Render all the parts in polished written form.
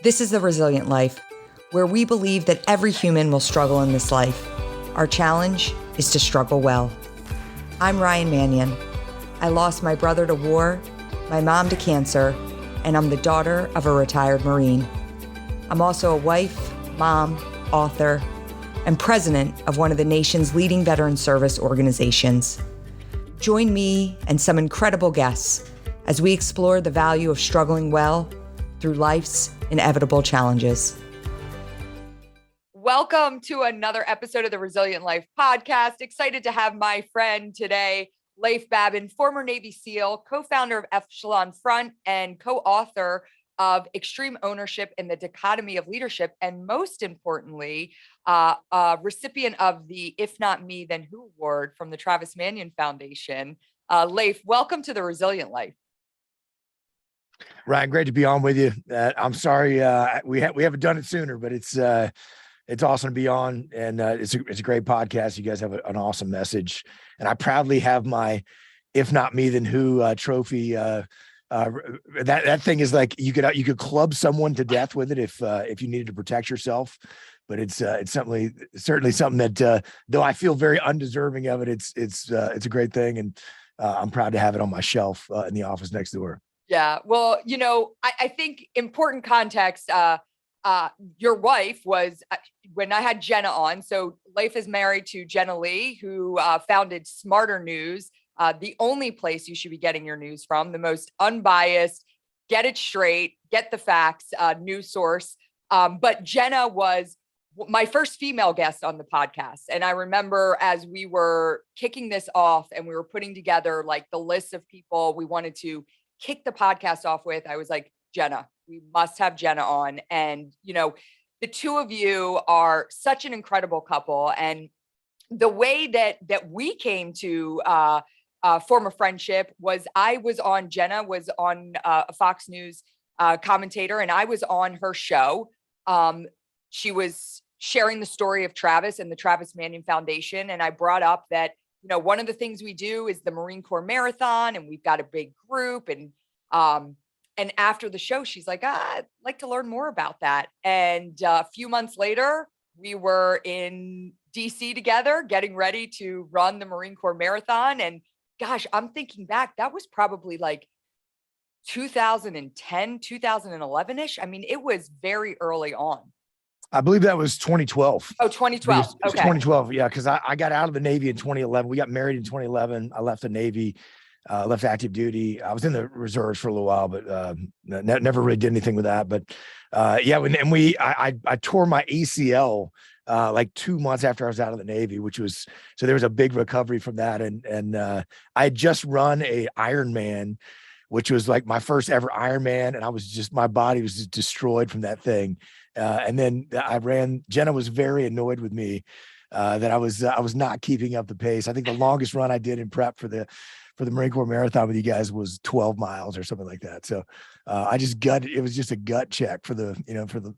This is The Resilient Life, where we believe that every human will struggle in this life. Our challenge is to struggle well. I'm Ryan Manion. I lost my brother to war, my mom to cancer, and I'm the daughter of a retired Marine. I'm also a wife, mom, author, and president of one of the nation's leading veteran service organizations. Join me and some incredible guests as we explore the value of struggling well through life's inevitable challenges. Welcome to another episode of the Resilient Life podcast. Excited to have my friend today, Leif Babin, former Navy SEAL, co-founder of Echelon Front, and co-author of Extreme Ownership and the Dichotomy of Leadership, and most importantly, a recipient of the If Not Me, Then Who Award from the Travis Manion Foundation. Leif, welcome to the Resilient Life. Ryan, great to be on with you. I'm sorry we haven't done it sooner, but it's awesome to be on, and it's a great podcast. You guys have an awesome message, and I proudly have my "If Not Me, Then Who" trophy. That thing is like you could club someone to death with it if you needed to protect yourself. But it's certainly something that though I feel very undeserving of it, it's a great thing, and I'm proud to have it on my shelf in the office next door. Yeah, well, I think important context. Your wife was when I had Jenna on. So Leif is married to Jenna Lee, who founded Smarter News, the only place you should be getting your news from, the most unbiased, get it straight, get the facts news source. But Jenna was my first female guest on the podcast. And I remember as we were kicking this off and we were putting together like the list of people we wanted to kick the podcast off with, I was like, Jenna, we must have Jenna on. And, the two of you are such an incredible couple. And the way that we came to form a friendship was Jenna was on a Fox News commentator, and I was on her show. She was sharing the story of Travis and the Travis Manion Foundation. And I brought up that, one of the things we do is the Marine Corps Marathon, and we've got a big group. And after the show, she's like, I'd like to learn more about that. And a few months later, we were in DC together, getting ready to run the Marine Corps Marathon. And gosh, I'm thinking back, that was probably like 2010, 2011-ish. I mean, it was very early on. I believe that was 2012. Oh, 2012. Okay. 2012. Yeah. Cause I got out of the Navy in 2011. We got married in 2011. I left the Navy, left active duty. I was in the reserves for a little while, but never really did anything with that. But I tore my ACL like 2 months after I was out of the Navy, so there was a big recovery from that. And I had just run a Ironman, which was like my first ever Ironman. And my body was just destroyed from that thing. And then Jenna was very annoyed with me that I was not keeping up the pace. I think the longest run I did in prep for the Marine Corps Marathon with you guys was 12 miles or something like that. So it was just a gut check for the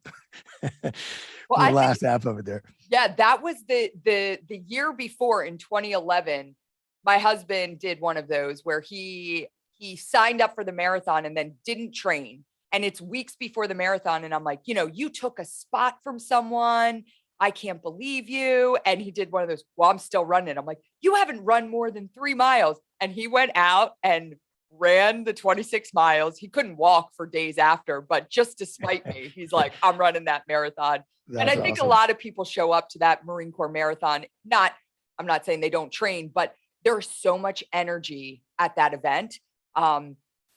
last half of it there. Yeah, that was the year before in 2011. My husband did one of those where he signed up for the marathon and then didn't train. And it's weeks before the marathon. And I'm like, you took a spot from someone. I can't believe you. And he did one of those, well, I'm still running. I'm like, you haven't run more than 3 miles. And he went out and ran the 26 miles. He couldn't walk for days after, but just to spite me, he's like, I'm running that marathon. And I think awesome. A lot of people show up to that Marine Corps Marathon. I'm not saying they don't train, but there's so much energy at that event.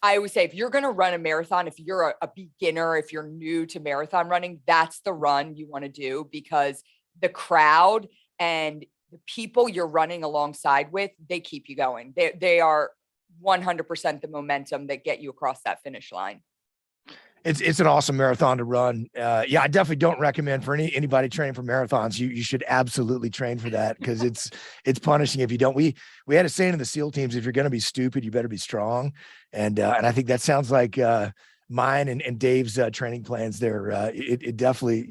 I always say, if you're going to run a marathon, if you're a beginner, if you're new to marathon running, that's the run you want to do, because the crowd and the people you're running alongside with, they keep you going. They are 100% the momentum that get you across that finish line. It's an awesome marathon to run. I definitely don't recommend for anybody training for marathons. You should absolutely train for that, because it's punishing if you don't. We had a saying in the SEAL teams: if you're going to be stupid, you better be strong. And I think that sounds like mine and Dave's training plans there. It definitely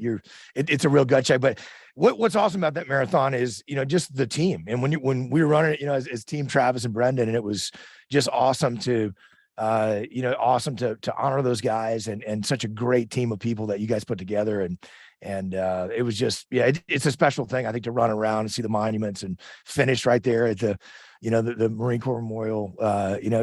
it's a real gut check. But what's awesome about that marathon is just the team. And when we were running it, as Team Travis and Brendan, and it was just awesome to awesome to honor those guys and such a great team of people that you guys put together. And it was just, it's a special thing, I think, to run around and see the monuments and finish right there at the Marine Corps Memorial,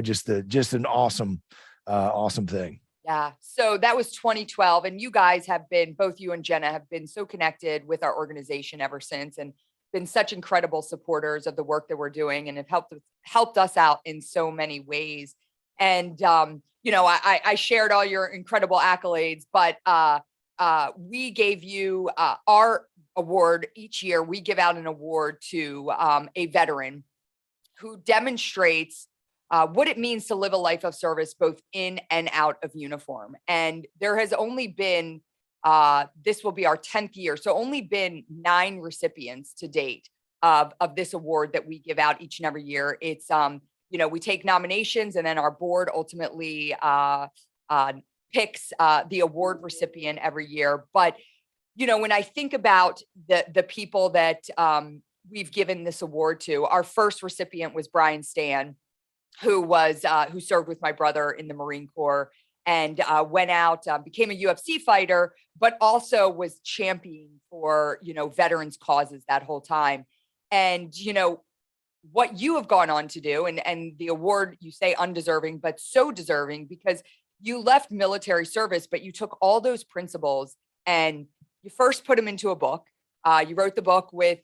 just an awesome, awesome thing. Yeah. So that was 2012. And you guys have been, both you and Jenna have been so connected with our organization ever since, and been such incredible supporters of the work that we're doing, and have helped us out in so many ways. And, I shared all your incredible accolades, but we gave you our award each year. We give out an award to a veteran who demonstrates what it means to live a life of service, both in and out of uniform. And there has only been, this will be our 10th year, so only been 9 recipients to date of this award that we give out each and every year. It's, we take nominations, and then our board ultimately picks the award recipient every year. But, when I think about the people that we've given this award to, our first recipient was Brian Stan, who served with my brother in the Marine Corps, and went out, became a UFC fighter, but also was championing for, veterans causes that whole time. And, what you have gone on to do, and the award, you say undeserving, but so deserving, because you left military service, but you took all those principles and you first put them into a book. You wrote the book with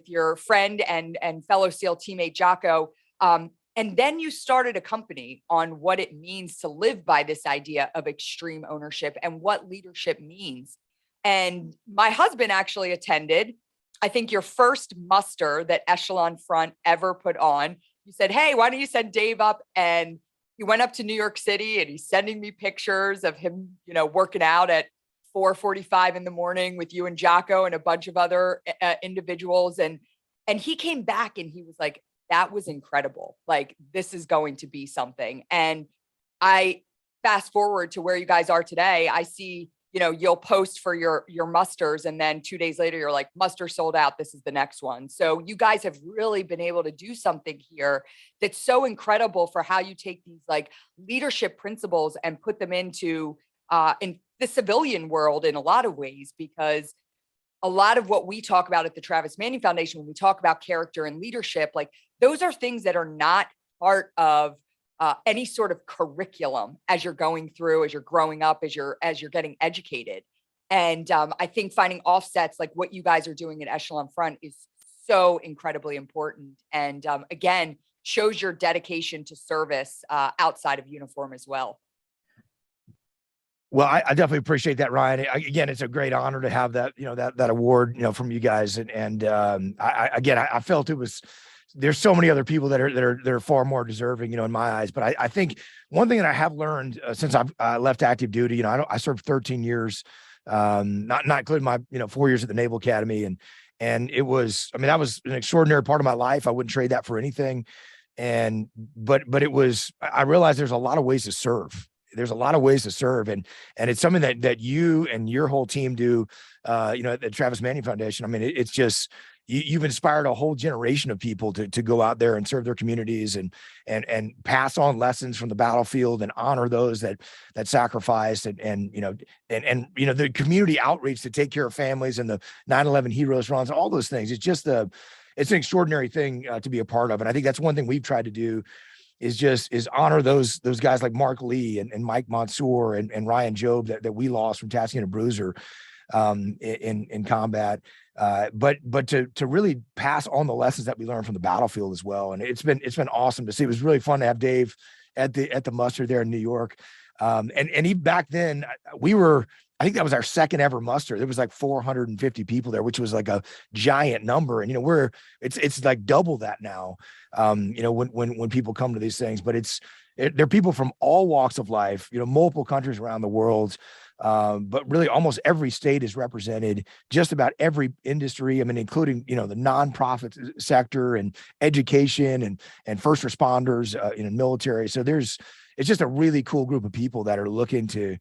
your friend and fellow SEAL teammate Jocko. And then you started a company on what it means to live by this idea of extreme ownership and what leadership means. And my husband actually attended, I think, your first muster that Echelon Front ever put on. You said, hey, why don't you send Dave up? And he went up to New York City, and he's sending me pictures of him, working out at 4:45 in the morning with you and Jocko and a bunch of other individuals. And he came back and he was like, that was incredible. Like, this is going to be something. And I fast forward to where you guys are today. I see, you'll post for your musters, and then 2 days later, you're like, muster sold out. This is the next one. So you guys have really been able to do something here that's so incredible for how you take these like leadership principles and put them into in the civilian world in a lot of ways, because a lot of what we talk about at the Travis Manion Foundation, when we talk about character and leadership, like those are things that are not part of any sort of curriculum as you're going through, as you're growing up, as you're getting educated. And I think finding offsets like what you guys are doing at Echelon Front is so incredibly important. And again, shows your dedication to service outside of uniform as well. Well, I definitely appreciate that, Ryan. Again, it's a great honor to have that, that award, from you guys. And I felt it was, there's so many other people that are far more deserving, in my eyes. But I think one thing that I have learned since I've left active duty, I served 13 years, not including my, 4 years at the Naval Academy. And it was, that was an extraordinary part of my life. I wouldn't trade that for anything. But it was, I realized there's a lot of ways to serve. There's a lot of ways to serve. And it's something that you and your whole team do, at the Travis Manion Foundation. It's just, you've inspired a whole generation of people to go out there and serve their communities and pass on lessons from the battlefield and honor those that sacrificed and the community outreach to take care of families and the 9/11 heroes runs, all those things. It's just it's an extraordinary thing to be a part of. And I think that's one thing we've tried to do is honor those guys like Mark Lee and Mike Mansour and Ryan Job that we lost from Tasking a Bruiser in combat. But to really pass on the lessons that we learned from the battlefield as well. And it's been awesome to see. It was really fun to have Dave at the muster there in New York. And he, back then I think that was our second ever muster. There was like 450 people there, which was like a giant number. And it's like double that now. When people come to these things, but they're people from all walks of life, multiple countries around the world. But really almost every state is represented, just about every industry. Including, the nonprofit sector and education and first responders, military. So there's, it's just a really cool group of people that are looking to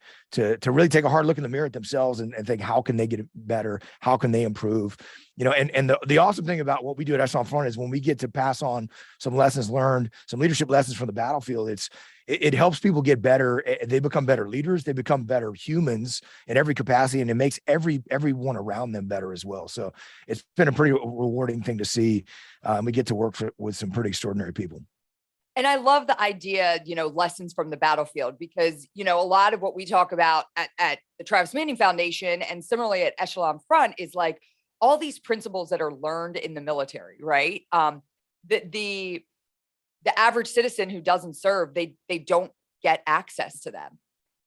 really take a hard look in the mirror at themselves and think, how can they get better? How can they improve? And the awesome thing about what we do at Echelon Front is when we get to pass on some lessons learned, some leadership lessons from the battlefield, it helps people get better. They become better leaders. They become better humans in every capacity, and it makes everyone around them better as well. So it's been a pretty rewarding thing to see. We get to work with some pretty extraordinary people. And I love the idea, lessons from the battlefield, because, a lot of what we talk about at the Travis Manion Foundation and similarly at Echelon Front is like all these principles that are learned in the military, right? The average citizen who doesn't serve, they don't get access to them.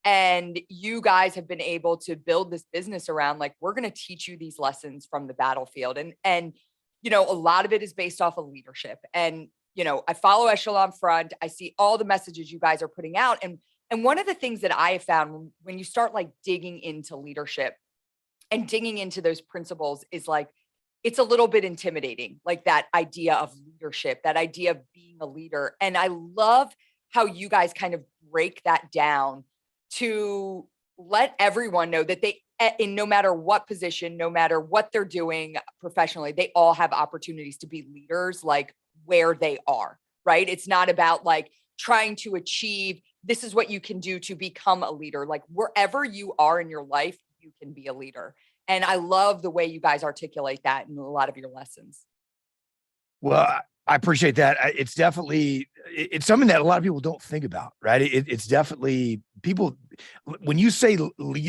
And you guys have been able to build this business around, like, we're going to teach you these lessons from the battlefield. And a lot of it is based off of leadership. And I follow Echelon Front. I see all the messages you guys are putting out. And one of the things that I have found when you start like digging into leadership and digging into those principles is like, it's a little bit intimidating, like that idea of leadership, that idea of being a leader. And I love how you guys kind of break that down to let everyone know that in no matter what position, no matter what they're doing professionally, they all have opportunities to be leaders, like where they are, right? It's not about like trying to achieve, this is what you can do to become a leader. Like wherever you are in your life, you can be a leader. And I love the way you guys articulate that in a lot of your lessons. Well, I appreciate that. It's definitely, it's something that a lot of people don't think about, right? It's definitely people, when you say,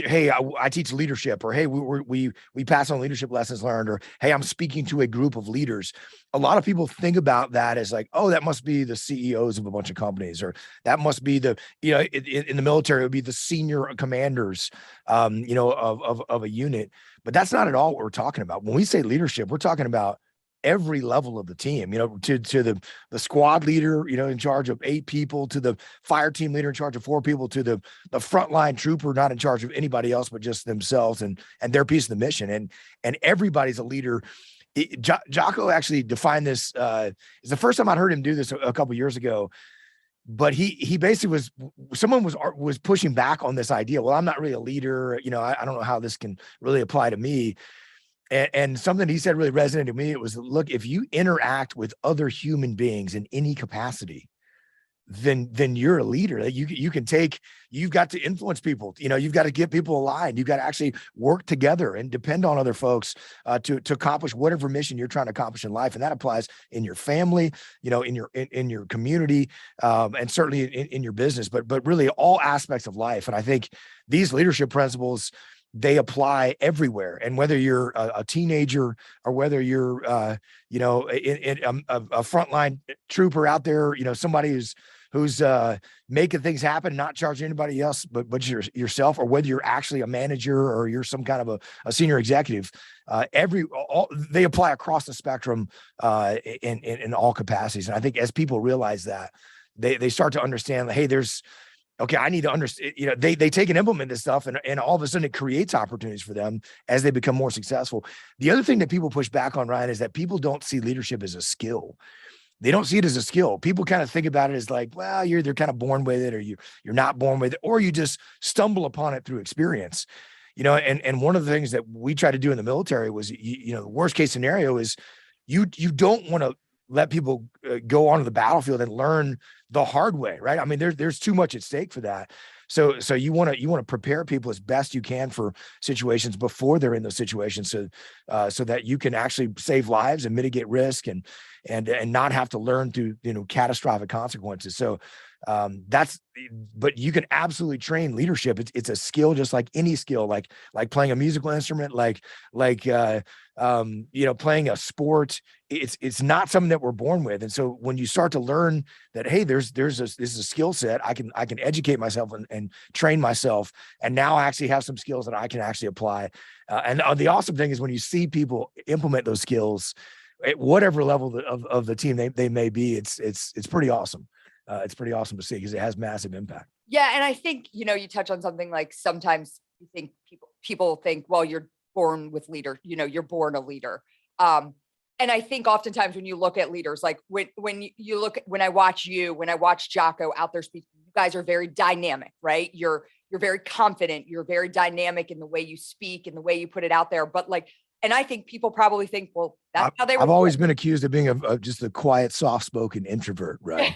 hey, I teach leadership, or hey, we pass on leadership lessons learned, or hey, I'm speaking to a group of leaders. A lot of people think about that as like, oh, that must be the CEOs of a bunch of companies, or that must be the, in the military, it would be the senior commanders, of a unit. But that's not at all what we're talking about. When we say leadership, we're talking about every level of the team, to the squad leader, in charge of 8 people, to the fire team leader in charge of 4 people, to the frontline trooper, not in charge of anybody else, but just themselves and their piece of the mission. And everybody's a leader. Jocko actually defined this. It's the first time I'd heard him do this a couple of years ago, but he basically someone was pushing back on this idea. Well, I'm not really a leader. I don't know how this can really apply to me. And something he said really resonated with me. It was, look, if you interact with other human beings in any capacity, then you're a leader. You've got to influence people. You've got to get people aligned. You've got to actually work together and depend on other folks to accomplish whatever mission you're trying to accomplish in life. And that applies in your family, in your community, and certainly in your business, but really all aspects of life. And I think these leadership principles, they apply everywhere. And whether you're a teenager or whether you're, a frontline trooper out there, somebody who's making things happen, not charging anybody else, but yourself, or whether you're actually a manager or you're some kind of a senior executive, they apply across the spectrum in all capacities. And I think as people realize that, they start to understand that, hey, okay, I need to understand, they take and implement this stuff, and all of a sudden it creates opportunities for them as they become more successful. The other thing that people push back on, Ryan, is that people don't see leadership as a skill. They don't see it as a skill. People kind of think about it as like, well, they're kind of born with it, or you're not born with it, or you just stumble upon it through experience. And one of the things that we try to do in the military was, the worst case scenario is you don't want to let people go onto the battlefield and learn the hard way, right? I mean, there's too much at stake for that. So you want to prepare people as best you can for situations before they're in those situations, so that you can actually save lives and mitigate risk and not have to learn through catastrophic consequences. So but you can absolutely train leadership. It's a skill, just like any skill, like playing a musical instrument, like playing a sport. It's not something that we're born with. And so when you start to learn that, hey, this is a skill set, I can educate myself and train myself, and now I actually have some skills that I can actually apply. And the awesome thing is when you see people implement those skills at whatever level of the team they may be, it's pretty awesome. It's pretty awesome to see, because it has massive impact. Yeah. And I think, you touch on something like sometimes you think people think, well, you're born with leader, you're born a leader. and I think oftentimes when you look at leaders, like when I watch you, when I watch Jocko out there speaking, you guys are very dynamic, right? You're very confident. You're very dynamic in the way you speak and the way you put it out there. But like, and I think people probably think, well, that's how they were. I've always been accused of being just a quiet, soft-spoken introvert, right?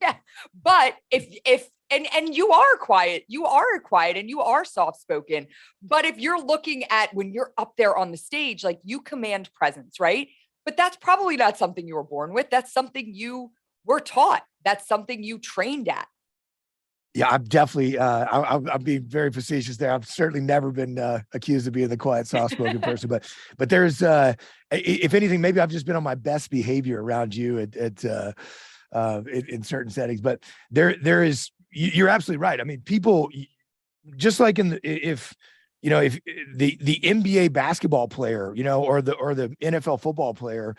Yeah. But and you are quiet, and you are soft-spoken. But if you're looking at when you're up there on the stage, like you command presence, right? But that's probably not something you were born with. That's something you were taught. That's something you trained at. Yeah, I'm definitely, I'll be very facetious there. I've certainly never been accused of being the quiet, soft-spoken person, but there's, if anything, maybe I've just been on my best behavior around you in certain settings. But there is, you're absolutely right. I mean, people, just like if the NBA basketball player, or the NFL football player,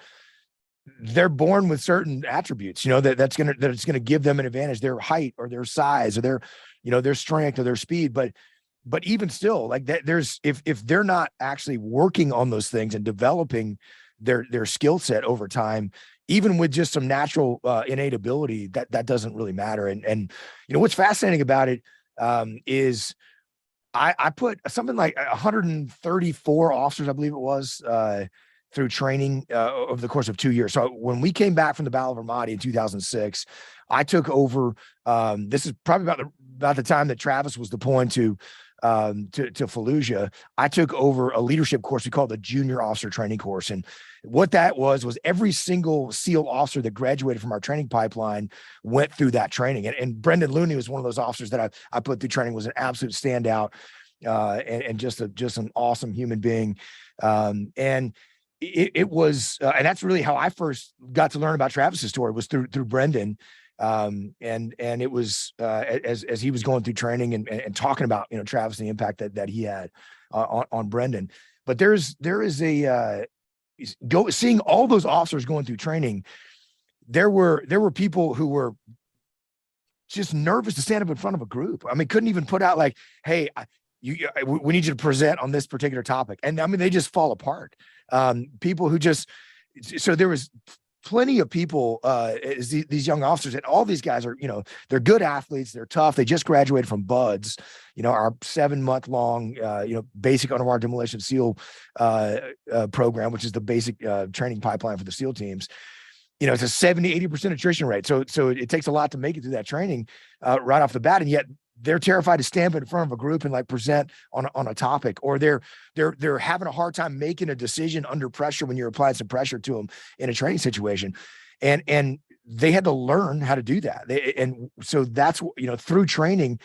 they're born with certain attributes, that's going to give them an advantage, their height or their size or their strength or their speed. But even still, like that, if they're not actually working on those things and developing their skill set over time, even with just some natural innate ability, that doesn't really matter. And what's fascinating about it is I put something like 134 officers, I believe it was, through training over the course of 2 years. So when we came back from the Battle of Ramadi in 2006, I took over. This is probably about the time that Travis was deployed to Fallujah. I took over a leadership course we called the Junior Officer Training Course, and what that was every single SEAL officer that graduated from our training pipeline went through that training. And Brendan Looney was one of those officers that I put through training, was an absolute standout, and just an awesome human being. And it was, and that's really how I first got to learn about Travis's story, was through Brendan. And it was as he was going through training and talking about Travis and the impact that he had on Brendan. But there is seeing all those officers going through training. There were people who were just nervous to stand up in front of a group. I mean, couldn't even put out like, "Hey, we need you to present on this particular topic," and I mean, they just fall apart. People who so there was plenty of people, these young officers, and all these guys are, they're good athletes. They're tough. They just graduated from BUDS, our 7-month-long, basic underwater demolition SEAL program, which is the basic training pipeline for the SEAL teams. It's a 70-80% attrition rate. So it takes a lot to make it through that training right off the bat. And yet they're terrified to stand in front of a group and like present on a topic, or they're having a hard time making a decision under pressure when you're applying some pressure to them in a training situation. And they had to learn how to do that. And so that's, through training,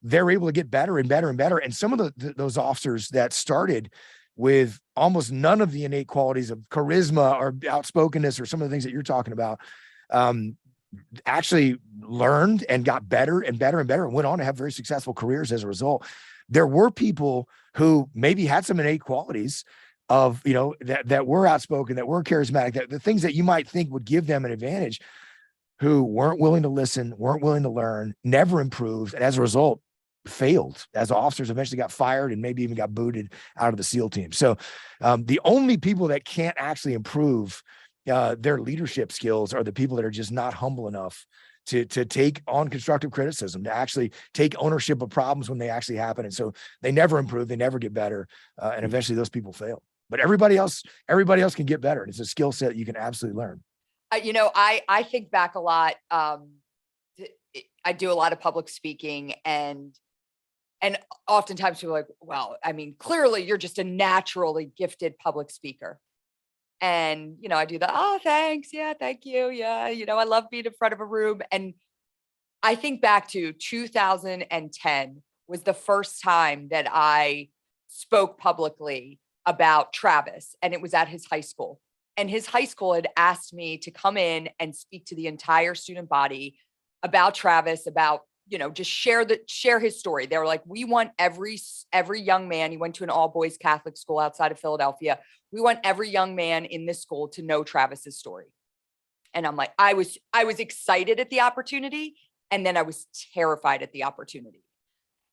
they're able to get better and better and better. And some of those officers that started with almost none of the innate qualities of charisma or outspokenness or some of the things that you're talking about, actually learned and got better and better and better and went on to have very successful careers as a result. There were people who maybe had some innate qualities of, that were outspoken, that were charismatic, that the things that you might think would give them an advantage, who weren't willing to listen, weren't willing to learn, never improved, and as a result failed as officers, eventually got fired and maybe even got booted out of the SEAL team. So the only people that can't actually improve their leadership skills are the people that are just not humble enough to take on constructive criticism, to actually take ownership of problems when they actually happen. And so they never improve, they never get better, and eventually those people fail. But everybody else can get better. And it's a skill set you can absolutely learn. I think back a lot. I do a lot of public speaking, and oftentimes people are like, well, I mean, clearly you're just a naturally gifted public speaker. And, I do the, oh, thanks. Yeah, thank you. Yeah. I love being in front of a room. And I think back to 2010 was the first time that I spoke publicly about Travis, and it was at his high school. And his high school had asked me to come in and speak to the entire student body about Travis, about, just share his story. They were like, we want every young man. He went to an all boys Catholic school outside of Philadelphia. We want every young man in this school to know Travis's story. And I'm like, I was excited at the opportunity. And then I was terrified at the opportunity.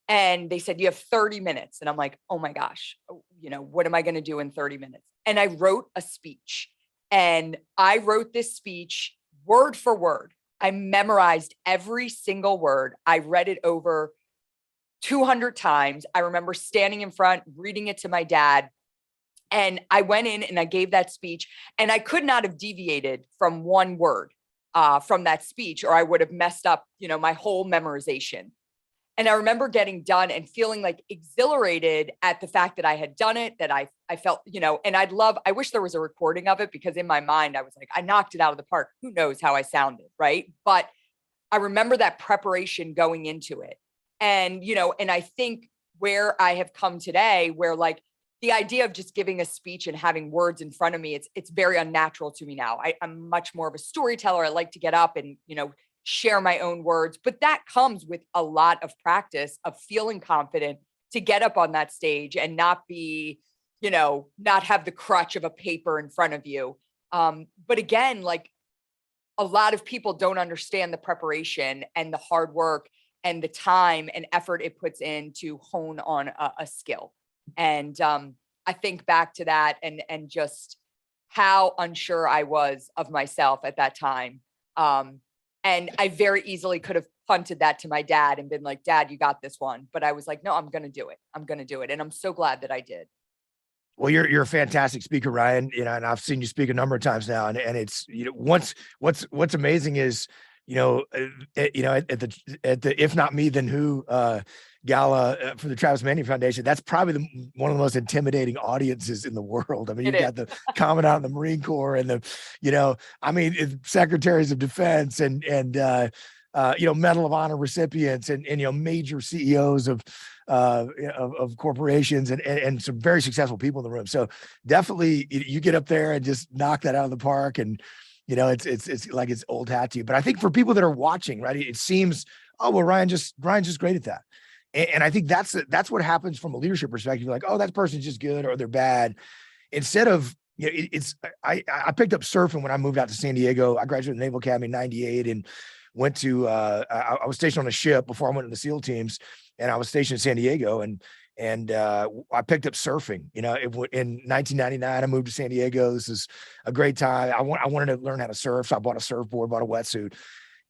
And they said, you have 30 minutes. And I'm like, oh my gosh, what am I going to do in 30 minutes? And I wrote a speech. And I wrote this speech word for word. I memorized every single word. I read it over 200 times. I remember standing in front, reading it to my dad. And I went in and I gave that speech, and I could not have deviated from one word from that speech, or I would have messed up, my whole memorization. And I remember getting done and feeling like exhilarated at the fact that I had done it, that I felt, and I wish there was a recording of it, because in my mind, I was like, I knocked it out of the park. Who knows how I sounded, right? But I remember that preparation going into it. And, and I think where I have come today, where like the idea of just giving a speech and having words in front of me, it's very unnatural to me now. I'm much more of a storyteller. I like to get up and, share my own words, but that comes with a lot of practice of feeling confident to get up on that stage and not be, not have the crutch of a paper in front of you. But again, like a lot of people don't understand the preparation and the hard work and the time and effort it puts in to hone on a skill. And I think back to that and just how unsure I was of myself at that time. And I very easily could have punted that to my dad and been like, Dad, you got this one. But I was like, no, I'm going to do it. I'm going to do it. And I'm so glad that I did. Well, you're a fantastic speaker, Ryan. And I've seen you speak a number of times now. And it's, what's amazing is, at the If Not Me Then Who gala for the Travis Manion Foundation, that's probably one of the most intimidating audiences in the world. I mean, you've got the Commandant of the Marine Corps and secretaries of defense and Medal of Honor recipients and major CEOs of corporations and some very successful people in the room. So definitely you get up there and just knock that out of the park. And it's like it's old hat to you. But I think for people that are watching, right, it seems, oh well, Ryan's just great at that. And I think that's what happens from a leadership perspective. Like, oh, that person's just good or they're bad. Instead of, I picked up surfing when I moved out to San Diego. I graduated Naval Academy in '98 and went to, I was stationed on a ship before I went to the SEAL teams, and I was stationed in San Diego and I picked up surfing, in 1999, I moved to San Diego. This is a great time. I wanted to learn how to surf. So I bought a surfboard, bought a wetsuit.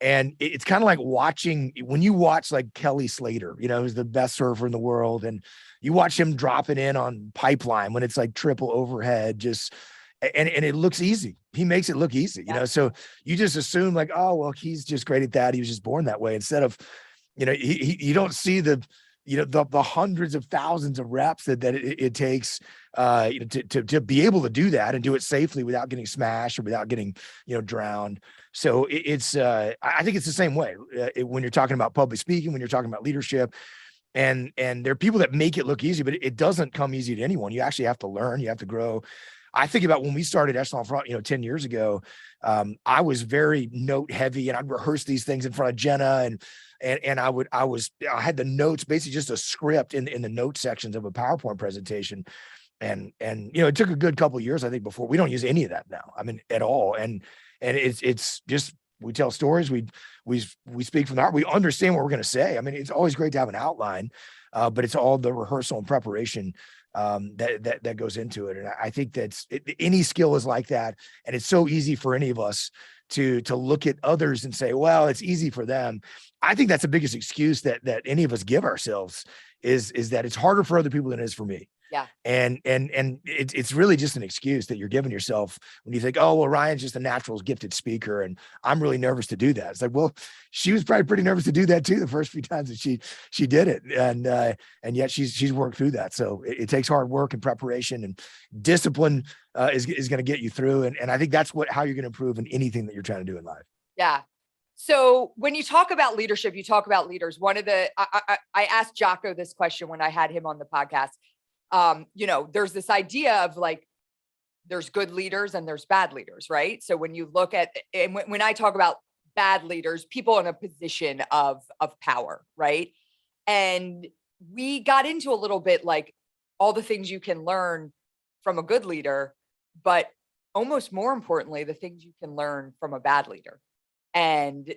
And it's kind of like when you watch like Kelly Slater, who's the best surfer in the world. And you watch him dropping in on pipeline when it's like triple overhead, and it looks easy. He makes it look easy, so you just assume like, oh, well, he's just great at that. He was just born that way. Instead of, you don't see the hundreds of thousands of reps that it takes, to be able to do that and do it safely without getting smashed or without getting, drowned. So it's, I think it's the same way when you're talking about public speaking, when you're talking about leadership, and there are people that make it look easy, but it doesn't come easy to anyone. You actually have to learn, you have to grow. I think about when we started Echelon Front, 10 years ago, I was very note heavy, and I'd rehearse these things in front of Jenna, and I had the notes, basically just a script in the note sections of a PowerPoint presentation. And it took a good couple of years, I think, before we don't use any of that now. I mean, at all. And it's just, we tell stories, we speak from the heart, we understand what we're going to say. I mean, it's always great to have an outline, but it's all the rehearsal and preparation that goes into it. And I think any skill is like that. And it's so easy for any of us to look at others and say, well, it's easy for them. I think that's the biggest excuse that any of us give ourselves is that it's harder for other people than it is for me. Yeah. And it's really just an excuse that you're giving yourself when you think, oh, well, Ryan's just a natural gifted speaker and I'm really nervous to do that. It's like, well, she was probably pretty nervous to do that too the first few times that she did it. And yet she's worked through that. So it takes hard work and preparation, and discipline is going to get you through. And I think that's how you're going to improve in anything that you're trying to do in life. Yeah. So when you talk about leadership, you talk about leaders. I asked Jocko this question when I had him on the podcast. There's this idea of like, there's good leaders and there's bad leaders, right? So when you look at, and when I talk about bad leaders, people in a position of power, right? And we got into a little bit like all the things you can learn from a good leader, but almost more importantly, the things you can learn from a bad leader. And,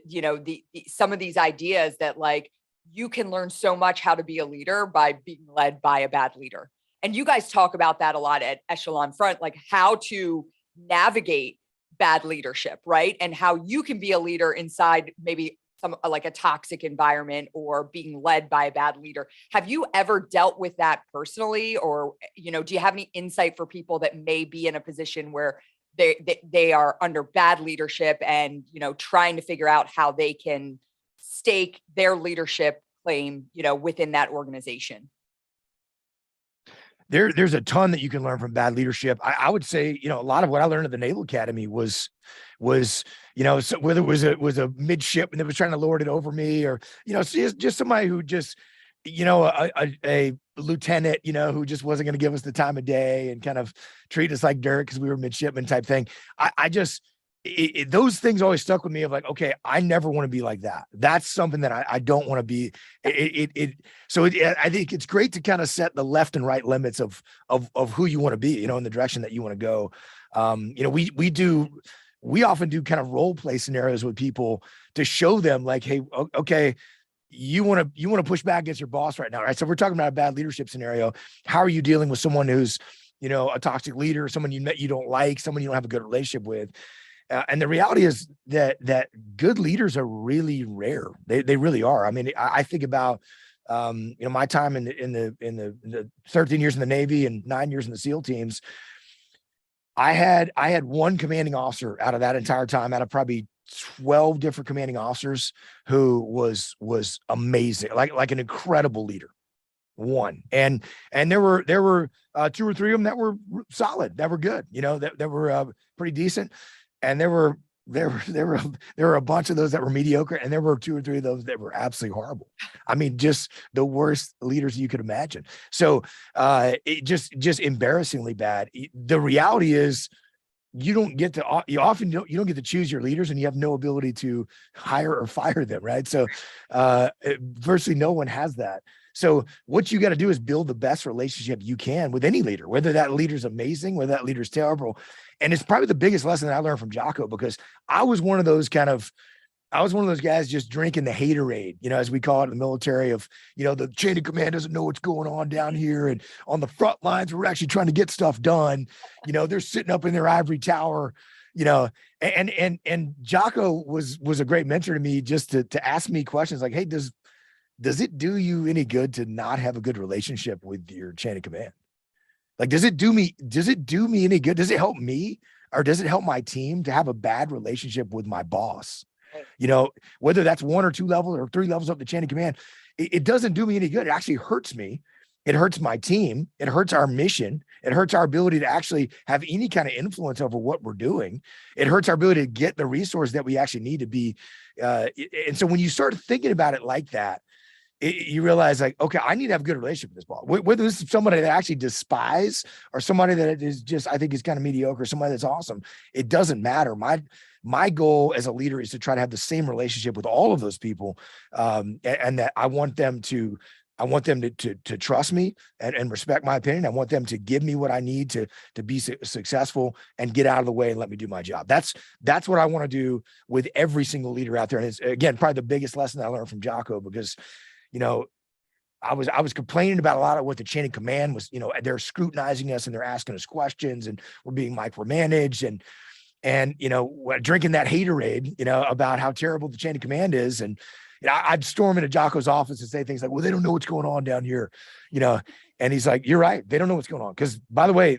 some of these ideas that like, you can learn so much how to be a leader by being led by a bad leader. And you guys talk about that a lot at Echelon Front, like how to navigate bad leadership, right? And how you can be a leader inside maybe some like a toxic environment or being led by a bad leader. Have you ever dealt with that personally? Or, do you have any insight for people that may be in a position where they are under bad leadership and, trying to figure out how they can stake their leadership claim, within that organization? There's a ton that you can learn from bad leadership. I would say, a lot of what I learned at the Naval Academy was, so whether it was a midshipman that was trying to lord it over me, or, just somebody who just, a lieutenant, who just wasn't going to give us the time of day and kind of treat us like dirt because we were midshipmen type thing. Those things always stuck with me of like, okay, I never want to be like that. That's something that I don't want to be. I think it's great to kind of set the left and right limits of who you want to be, in the direction that you want to go. We often do kind of role play scenarios with people to show them like, hey, okay, you want to push back against your boss right now, right? So if we're talking about a bad leadership scenario. How are you dealing with someone who's, a toxic leader, someone you don't like, someone you don't have a good relationship with? And the reality is that good leaders are really rare. They really are. I mean, I think about, my time in the 13 years in the Navy and 9 years in the SEAL teams. I had one commanding officer out of that entire time, out of probably 12 different commanding officers, who was amazing, like an incredible leader. One. And there were 2 or 3 of them that were solid, that were good, that were pretty decent. And there were a bunch of those that were mediocre, and there were 2 or 3 of those that were absolutely horrible. I mean, just the worst leaders you could imagine. So it just embarrassingly bad. The reality is, you often don't get to choose your leaders, and you have no ability to hire or fire them, right? So virtually no one has that. So what you got to do is build the best relationship you can with any leader, whether that leader's amazing, whether that leader's terrible. And it's probably the biggest lesson that I learned from Jocko, because I was one of those guys just drinking the haterade, as we call it in the military, of, the chain of command doesn't know what's going on down here. And on the front lines, we're actually trying to get stuff done. They're sitting up in their ivory tower, and Jocko was a great mentor to me, just to ask me questions like, hey, does it do you any good to not have a good relationship with your chain of command? Like, does it do me any good? Does it help me, or does it help my team to have a bad relationship with my boss? Whether that's 1 or 2 levels or 3 levels up the chain of command, it doesn't do me any good. It actually hurts me. It hurts my team. It hurts our mission. It hurts our ability to actually have any kind of influence over what we're doing. It hurts our ability to get the resource that we actually need to be. And so when you start thinking about it like that, you realize, like, okay, I need to have a good relationship with this ball. Whether this is somebody that I actually despise, or somebody that is just, I think is kind of mediocre, somebody that's awesome, it doesn't matter. My goal as a leader is to try to have the same relationship with all of those people. And that I want them to trust me and respect my opinion. I want them to give me what I need to be successful and get out of the way and let me do my job. That's what I want to do with every single leader out there. And it's, again, probably the biggest lesson I learned from Jocko, because, I was complaining about a lot of what the chain of command was. They're scrutinizing us and they're asking us questions, and we're being micromanaged, and drinking that haterade, about how terrible the chain of command is. And I'd storm into Jocko's office and say things like, well, they don't know what's going on down here, and he's like, you're right. They don't know what's going on. Because, by the way,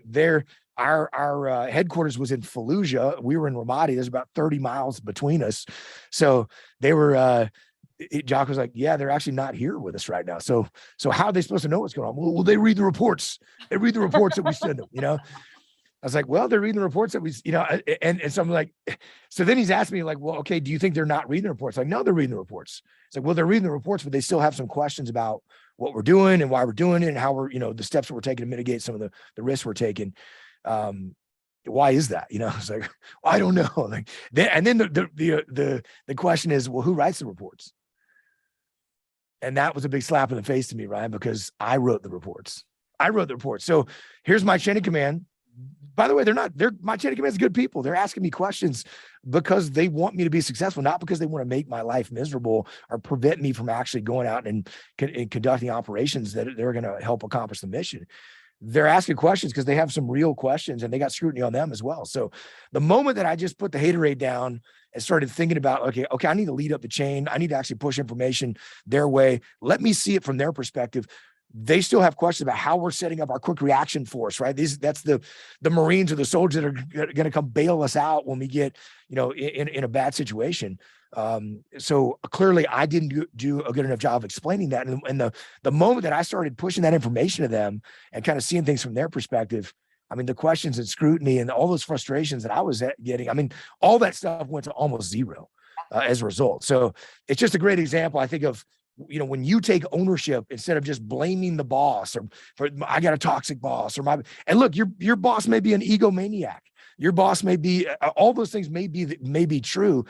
our headquarters was in Fallujah. We were in Ramadi. There's about 30 miles between us. So they were, Jocko's like, yeah, they're actually not here with us right now. So how are they supposed to know what's going on? Well, they read the reports. They read the reports that we send them, I was like, well, they're reading the reports that we, and so I'm like, so then he's asking me like, well, okay, do you think they're not reading the reports? Like, no, they're reading the reports. It's like, well, they're reading the reports, but they still have some questions about what we're doing and why we're doing it and how we're, the steps that we're taking to mitigate some of the risks we're taking. Why is that? It's like, I don't know. Like, then the question is, well, who writes the reports? And that was a big slap in the face to me, Ryan, because I wrote the reports. So here's my chain of command. By the way, my chain of command is good people. They're asking me questions because they want me to be successful, not because they want to make my life miserable or prevent me from actually going out and conducting operations that they're going to help accomplish the mission. they're asking questions because they have some real questions and they got scrutiny on them as well. So the moment that I just put the haterade down and started thinking about, okay, I need to lead up the chain. I need to actually push information their way. Let me see it from their perspective. They still have questions about how we're setting up our quick reaction force, right? That's the Marines or the soldiers that are going to come bail us out when we get, in a bad situation. So clearly I didn't do a good enough job of explaining that. And the moment that I started pushing that information to them and kind of seeing things from their perspective, I mean, the questions and scrutiny and all those frustrations that I was getting, I mean, all that stuff went to almost zero as a result. So it's just a great example, I think, of, when you take ownership instead of just blaming the boss or for I got a toxic boss and look, your boss may be an egomaniac. Your boss may be, all those things may be true.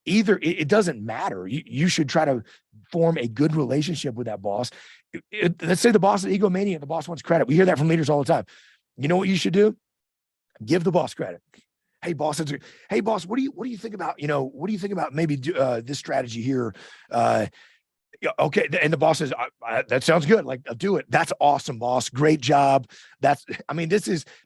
Either it doesn't matter. You should try to form a good relationship with that boss. Let's say the boss is an egomaniac. The boss wants credit. We hear that from leaders all the time. You know what you should do? Give the boss credit. Hey boss, what do you think about, what do you think about maybe this strategy here? Okay. And the boss says, that sounds good. Like, I'll do it. That's awesome, boss. Great job.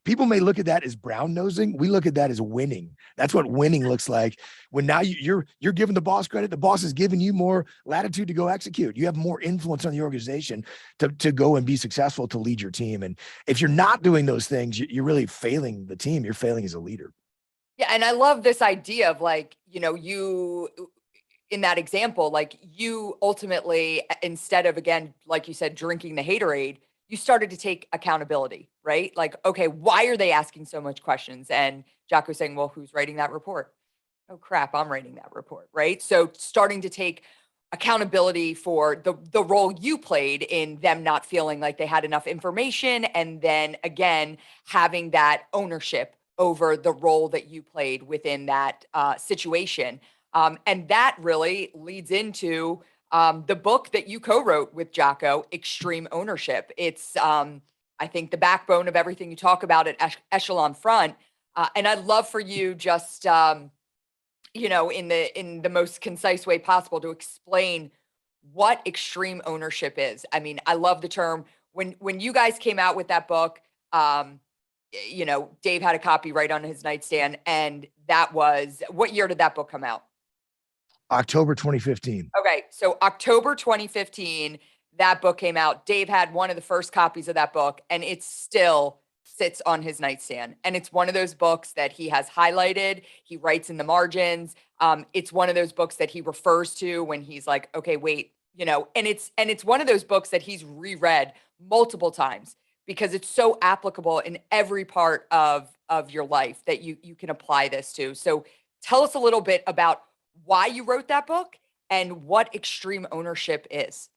People may look at that as brown nosing. We look at that as winning. That's what winning looks like. When now you're giving the boss credit, the boss is giving you more latitude to go execute. You have more influence on the organization to go and be successful, to lead your team. And if you're not doing those things, you're really failing the team. You're failing as a leader. Yeah. And I love this idea of like, you, in that example, like you ultimately, instead of, again, like you said, drinking the haterade, you started to take accountability, right? Like, okay, why are they asking so much questions? And Jocko's saying, well, who's writing that report? Oh crap, I'm writing that report, right? So starting to take accountability for the role you played in them not feeling like they had enough information. And then again, having that ownership over the role that you played within that situation. And that really leads into the book that you co-wrote with Jocko, Extreme Ownership. It's, I think, the backbone of everything you talk about at Echelon Front. And I'd love for you just, in the most concise way possible to explain what extreme ownership is. I mean, I love the term. When you guys came out with that book, Dave had a copy right on his nightstand. And that was, what year did that book come out? October 2015. Okay. So October 2015, that book came out. Dave had one of the first copies of that book, and it still sits on his nightstand. And it's one of those books that he has highlighted. He writes in the margins. It's one of those books that he refers to when he's like, okay, wait, and it's one of those books that he's reread multiple times because it's so applicable in every part of your life that you can apply this to. So tell us a little bit about why you wrote that book and what extreme ownership is.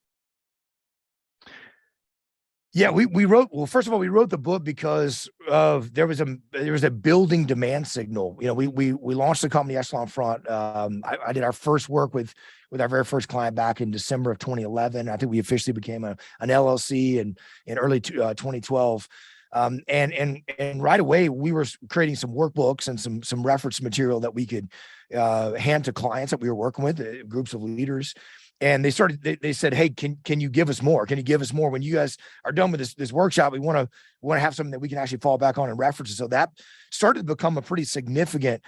Yeah, we wrote, well, first of all, we wrote the book because there was a building demand signal. We launched the company Echelon Front. I did our first work with our very first client back in December of 2011. I think we officially became an LLC in early 2012. And right away we were creating some workbooks and some reference material that we could hand to clients that we were working with, groups of leaders. And they said, hey, can you give us more? Can you give us more? When you guys are done with this workshop, we want to have something that we can actually fall back on and reference. So that started to become a pretty significant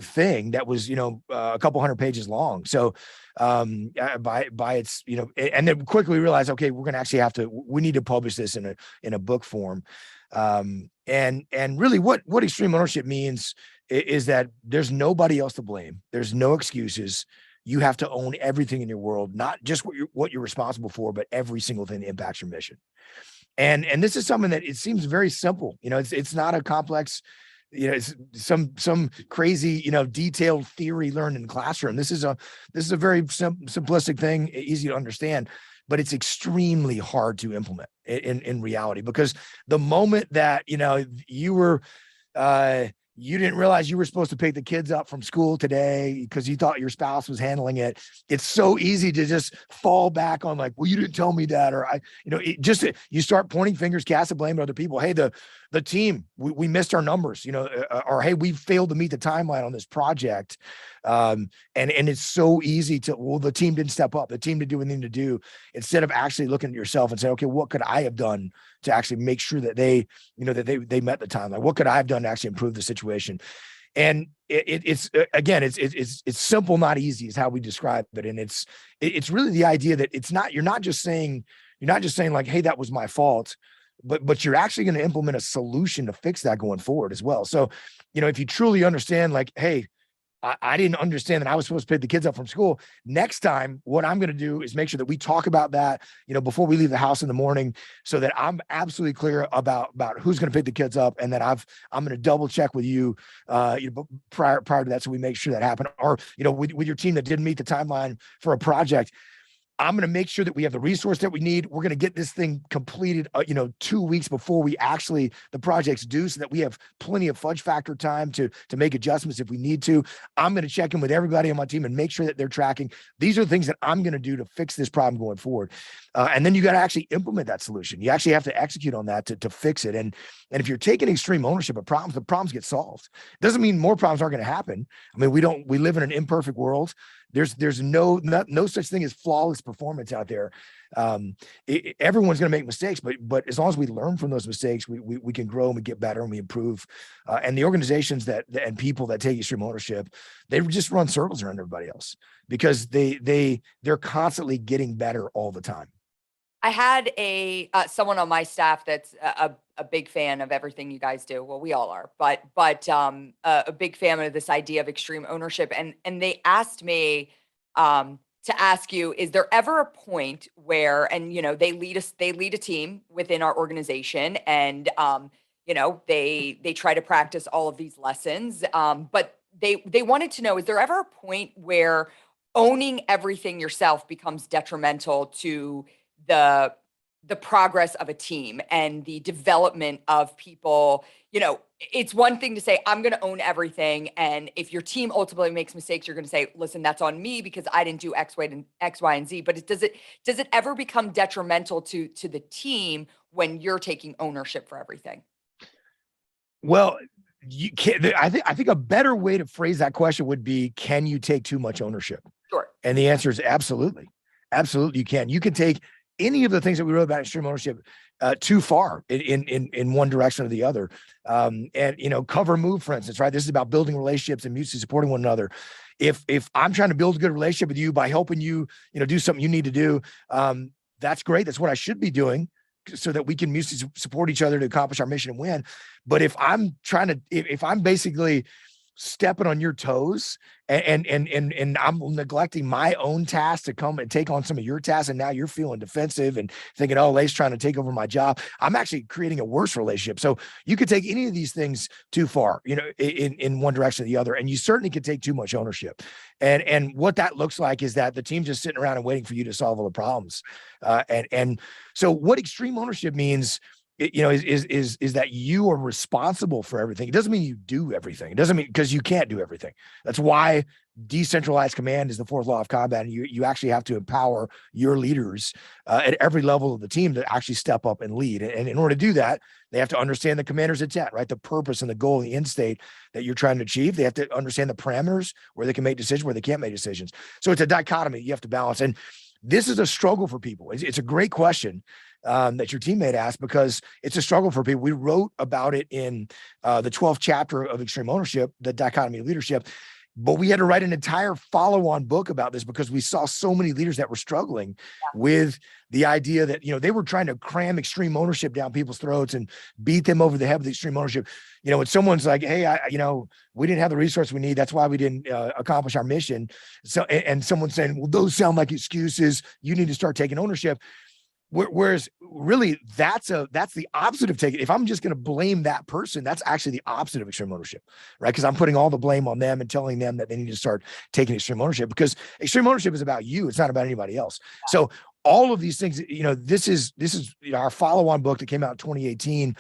thing that was, a couple hundred pages long. So by its, and then quickly realized, okay, we're going to actually we need to publish this in a book form. And really what extreme ownership means is that there's nobody else to blame. There's no excuses. You have to own everything in your world, not just what you're responsible for, but every single thing that impacts your mission. And this is something that it seems very simple. It's not a complex, it's some crazy, detailed theory learned in the classroom. This is a very simplistic thing, easy to understand, but it's extremely hard to implement in reality, because the moment that, you didn't realize you were supposed to pick the kids up from school today because you thought your spouse was handling it. It's so easy to just fall back on like, well, you didn't tell me that. Or you start pointing fingers, casting blame at other people. Hey, the team, we missed our numbers, or, hey, we failed to meet the timeline on this project. And it's so easy to, well, the team didn't step up, the team didn't do what they needed to do, instead of actually looking at yourself and saying, okay, what could I have done to actually make sure that they, that they met the timeline? What could I have done to actually improve the situation? And it's again, it's simple, not easy, is how we describe it. And it's really the idea that you're not just saying like, hey, that was my fault, but you're actually going to implement a solution to fix that going forward as well. So, if you truly understand, like, hey, I didn't understand that I was supposed to pick the kids up from school. Next time, what I'm going to do is make sure that we talk about that, before we leave the house in the morning, so that I'm absolutely clear about who's going to pick the kids up, and that I'm going to double check with you, prior to that, so we make sure that happened. Or, with your team that didn't meet the timeline for a project, I'm going to make sure that we have the resource that we need. We're going to get this thing completed, 2 weeks before the project's due, so that we have plenty of fudge factor time to make adjustments if we need to. I'm going to check in with everybody on my team and make sure that they're tracking. These are the things that I'm going to do to fix this problem going forward. And then you got to actually implement that solution. You actually have to execute on that to fix it. And if you're taking extreme ownership of problems, the problems get solved. Doesn't mean more problems aren't going to happen. I mean, we live in an imperfect world. There's no such thing as flawless performance out there. Everyone's going to make mistakes, but as long as we learn from those mistakes, we can grow and we get better and we improve. And the organizations and people that take extreme ownership, they just run circles around everybody else, because they're constantly getting better all the time. I had someone on my staff that's a big fan of everything you guys do. Well, we all are, but a big fan of this idea of extreme ownership. And they asked me to ask you, is there ever a point where, and they lead a team within our organization, and they try to practice all of these lessons, but they wanted to know, is there ever a point where owning everything yourself becomes detrimental to the progress of a team and the development of people? It's one thing to say, I'm going to own everything. And if your team ultimately makes mistakes, you're going to say, listen, that's on me because I didn't do X, Y, and Z. But does it ever become detrimental to the team when you're taking ownership for everything? Well, you can't. I think a better way to phrase that question would be, can you take too much ownership? Sure. And the answer is absolutely. Absolutely, you can. You can take any of the things that we wrote about extreme ownership too far in one direction or the other. And cover move, for instance, right? This is about building relationships and mutually supporting one another. If I'm trying to build a good relationship with you by helping you, do something you need to do, that's great. That's what I should be doing, so that we can mutually support each other to accomplish our mission and win. But if I'm basically stepping on your toes and I'm neglecting my own task to come and take on some of your tasks, and now you're feeling defensive and thinking, oh, Leif's trying to take over my job, I'm actually creating a worse relationship. So you could take any of these things too far, in one direction or the other, and you certainly could take too much ownership. And what that looks like is that the team's just sitting around and waiting for you to solve all the problems. And so what extreme ownership means, is that you are responsible for everything. It doesn't mean you do everything. It doesn't mean, because you can't do everything. That's why decentralized command is the fourth law of combat. And you actually have to empower your leaders at every level of the team to actually step up and lead. And in order to do that, they have to understand the commander's intent, right? The purpose and the goal and the end state that you're trying to achieve. They have to understand the parameters where they can make decisions, where they can't make decisions. So it's a dichotomy you have to balance. And this is a struggle for people. It's a great question that your teammate asked, because it's a struggle for people. We wrote about it in the 12th chapter of Extreme Ownership, the dichotomy of leadership, but we had to write an entire follow-on book about this because we saw so many leaders that were struggling with the idea that, they were trying to cram extreme ownership down people's throats and beat them over the head with extreme ownership. When someone's like, hey, we didn't have the resource we need, that's why we didn't accomplish our mission. So, and someone's saying, well, those sound like excuses, you need to start taking ownership. Whereas really that's the opposite of taking. If I'm just going to blame that person, that's actually the opposite of extreme ownership, right? Because I'm putting all the blame on them and telling them that they need to start taking extreme ownership, because extreme ownership is about you. It's not about anybody else. So all of these things, this is our follow-on book that came out in 2018.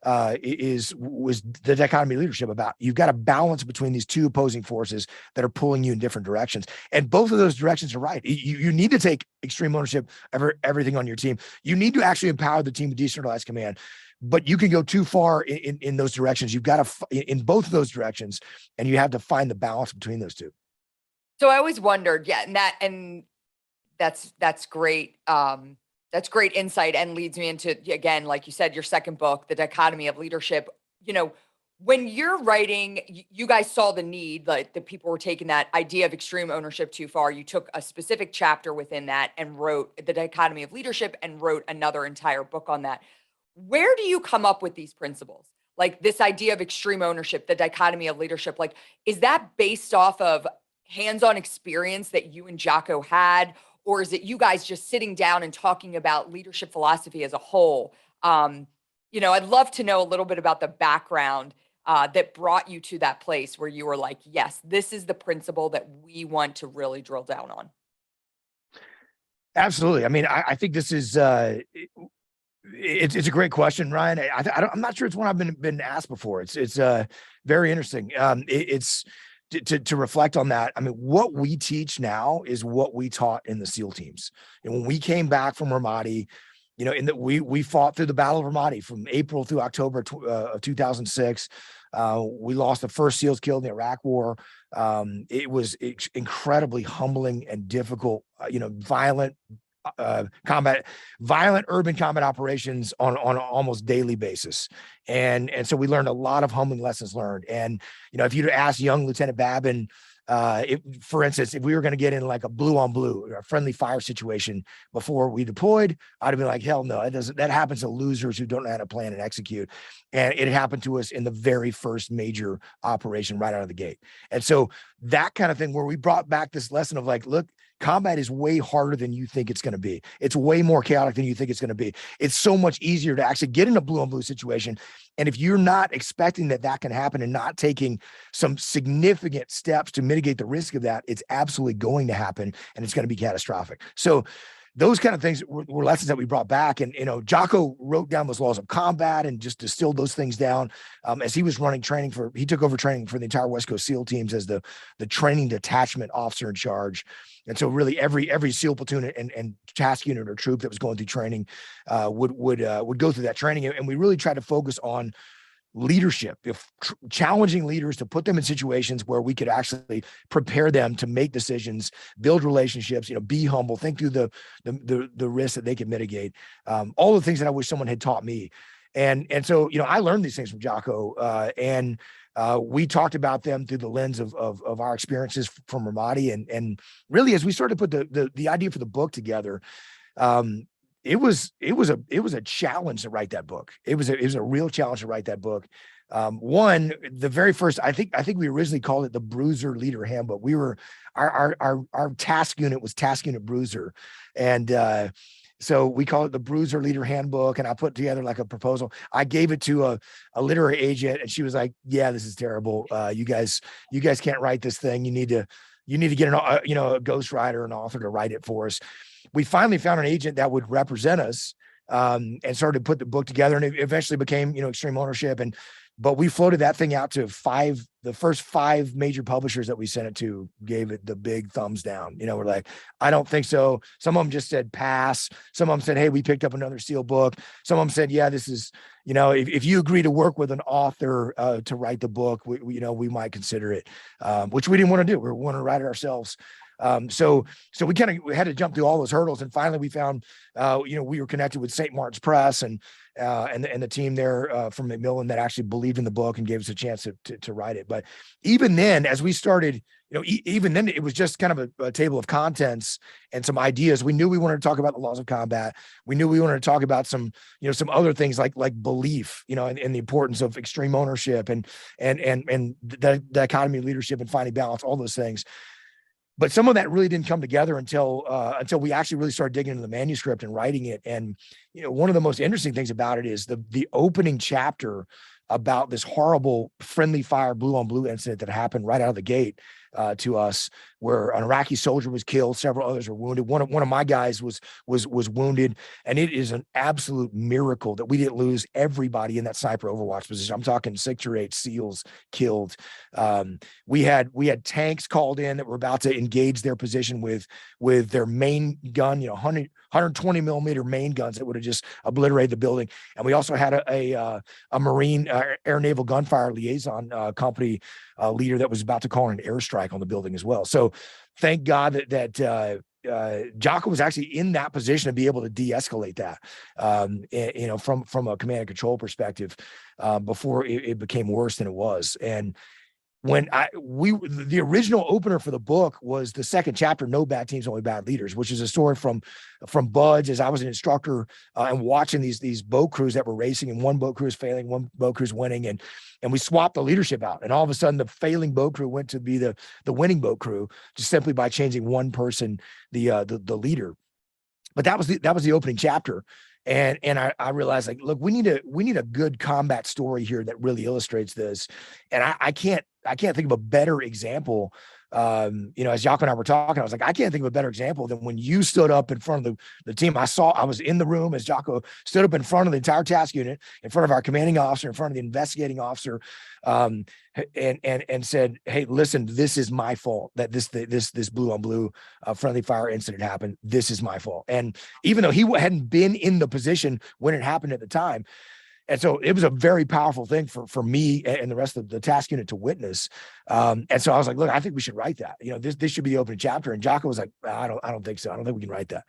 Was the dichotomy leadership, about you've got a balance between these two opposing forces that are pulling you in different directions, and both of those directions are right. You need to take extreme ownership of everything on your team. You need to actually empower the team with decentralized command, but you can go too far in those directions. You've got to in both of those directions, and you have to find the balance between those two. So I always wondered, yeah, and that's great. That's great insight and leads me into, again, like you said, your second book, The Dichotomy of Leadership. You know, when you're writing, you guys saw the need, like the people were taking that idea of extreme ownership too far. You took a specific chapter within that and wrote The Dichotomy of Leadership and wrote another entire book on that. Where do you come up with these principles? Like this idea of extreme ownership, the dichotomy of leadership, like, is that based off of hands-on experience that you and Jocko had? Or is it you guys just sitting down and talking about leadership philosophy as a whole? I'd love to know a little bit about the background that brought you to that place where you were like, yes, this is the principle that we want to really drill down on. Absolutely. I mean, I think this is it's a great question, Ryan. I'm not sure it's one I've been asked before. It's very interesting. It's to reflect on that. I mean, what we teach now is what we taught in the SEAL teams. And when we came back from Ramadi, in that we fought through the Battle of Ramadi from April through October of 2006. We lost the first SEALs killed in the Iraq War. It was incredibly humbling and difficult. Violent urban combat operations on an almost daily basis. And so we learned a lot of humbling lessons learned. And, if you'd ask young Lieutenant Babin, for instance, if we were going to get in like a blue on blue or a friendly fire situation before we deployed, I'd have been like, hell no, that happens to losers who don't know how to plan and execute. And it happened to us in the very first major operation right out of the gate. And so that kind of thing where we brought back this lesson of like, look, combat is way harder than you think it's going to be. It's way more chaotic than you think it's going to be. It's so much easier to actually get in a blue on blue situation. And if you're not expecting that can happen and not taking some significant steps to mitigate the risk of that, it's absolutely going to happen and it's going to be catastrophic. So those kind of things were lessons that we brought back. And, Jocko wrote down those laws of combat and just distilled those things down as he was running training he took over training for the entire West Coast SEAL teams as the training detachment officer in charge. And so really every SEAL platoon and task unit or troop that was going through training would go through that training. And we really tried to focus on leadership, challenging leaders to put them in situations where we could actually prepare them to make decisions, build relationships, be humble, think through the risks that they can mitigate. All the things that I wish someone had taught me. And so, I learned these things from Jocko, and we talked about them through the lens of our experiences from Ramadi. And really, as we started to put the idea for the book together, it was a challenge to write that book. It was a real challenge to write that book. The very first, I think we originally called it the Bruiser Leader Handbook. We were our task unit was Task Unit Bruiser, and so we call it the Bruiser Leader Handbook. And I put together like a proposal. I gave it to a literary agent, and she was like, "Yeah, this is terrible. You guys can't write this thing. You need to get a ghostwriter, an author to write it for us." We finally found an agent that would represent us, and started to put the book together, and it eventually became, Extreme Ownership. But we floated that thing out to the first 5 major publishers that we sent it to gave it the big thumbs down. We're like, I don't think so. Some of them just said pass. Some of them said, hey, we picked up another SEAL book. Some of them said, yeah, this is, if you agree to work with an author to write the book, we might consider it, which we didn't want to do. We wanted to write it ourselves. So we had to jump through all those hurdles, and finally we found, we were connected with St. Martin's Press and the team there from Macmillan that actually believed in the book and gave us a chance to write it. But even then, as we started, even then it was just kind of a table of contents and some ideas. We knew we wanted to talk about the laws of combat. We knew we wanted to talk about some other things like belief, and the importance of extreme ownership and the dichotomy of leadership and finding balance, all those things. But some of that really didn't come together until we actually really started digging into the manuscript and writing it. And one of the most interesting things about it is the opening chapter about this horrible friendly fire blue on blue incident that happened right out of the gate to us, where an Iraqi soldier was killed, several others were wounded. One of my guys was wounded, and it is an absolute miracle that we didn't lose everybody in that sniper overwatch position. I'm talking 6 or 8 SEALs killed. We had tanks called in that were about to engage their position with their main gun, 120 millimeter main guns that would have just obliterated the building. And we also had a Marine Air Naval Gunfire Liaison Company leader that was about to call in an airstrike on the building as well. So thank God that Jocko was actually in that position to be able to de-escalate that, from a command and control perspective, before it became worse than it was. And when the original opener for the book was the second chapter, No Bad Teams, Only Bad Leaders, which is a story from Budge, as I was an instructor, and watching these boat crews that were racing, and one boat crew is failing, one boat crew is winning, and we swapped the leadership out, and all of a sudden the failing boat crew went to be the winning boat crew, just simply by changing one person, the leader. But that was the opening chapter. And I realized, like, look, we need a good combat story here that really illustrates this. And I can't think of a better example. As Jocko and I were talking, I was like, I can't think of a better example than when you stood up in front of the team. I was in the room as Jocko stood up in front of the entire task unit, in front of our commanding officer, in front of the investigating officer, and said, "Hey, listen, this is my fault that this blue on blue friendly fire incident happened. This is my fault." And even though he hadn't been in the position when it happened at the time, and so it was a very powerful thing for me and the rest of the task unit to witness. And so I was like, "Look, I think we should write that. This should be the opening chapter." And Jocko was like, "I don't think so. I don't think we can write that."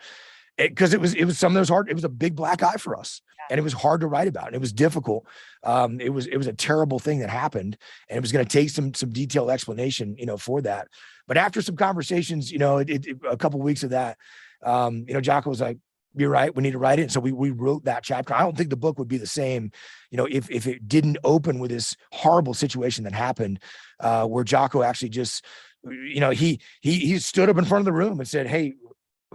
Because it was some of those hard. It was a big black eye for us, and it was hard to write about. And it was difficult. It was a terrible thing that happened, and it was going to take some detailed explanation, for that. But after some conversations, a couple of weeks of that, Jocko was like, "You're right. We need to write it." And so we wrote that chapter. I don't think the book would be the same, if it didn't open with this horrible situation that happened, where Jocko actually just, he stood up in front of the room and said, "Hey,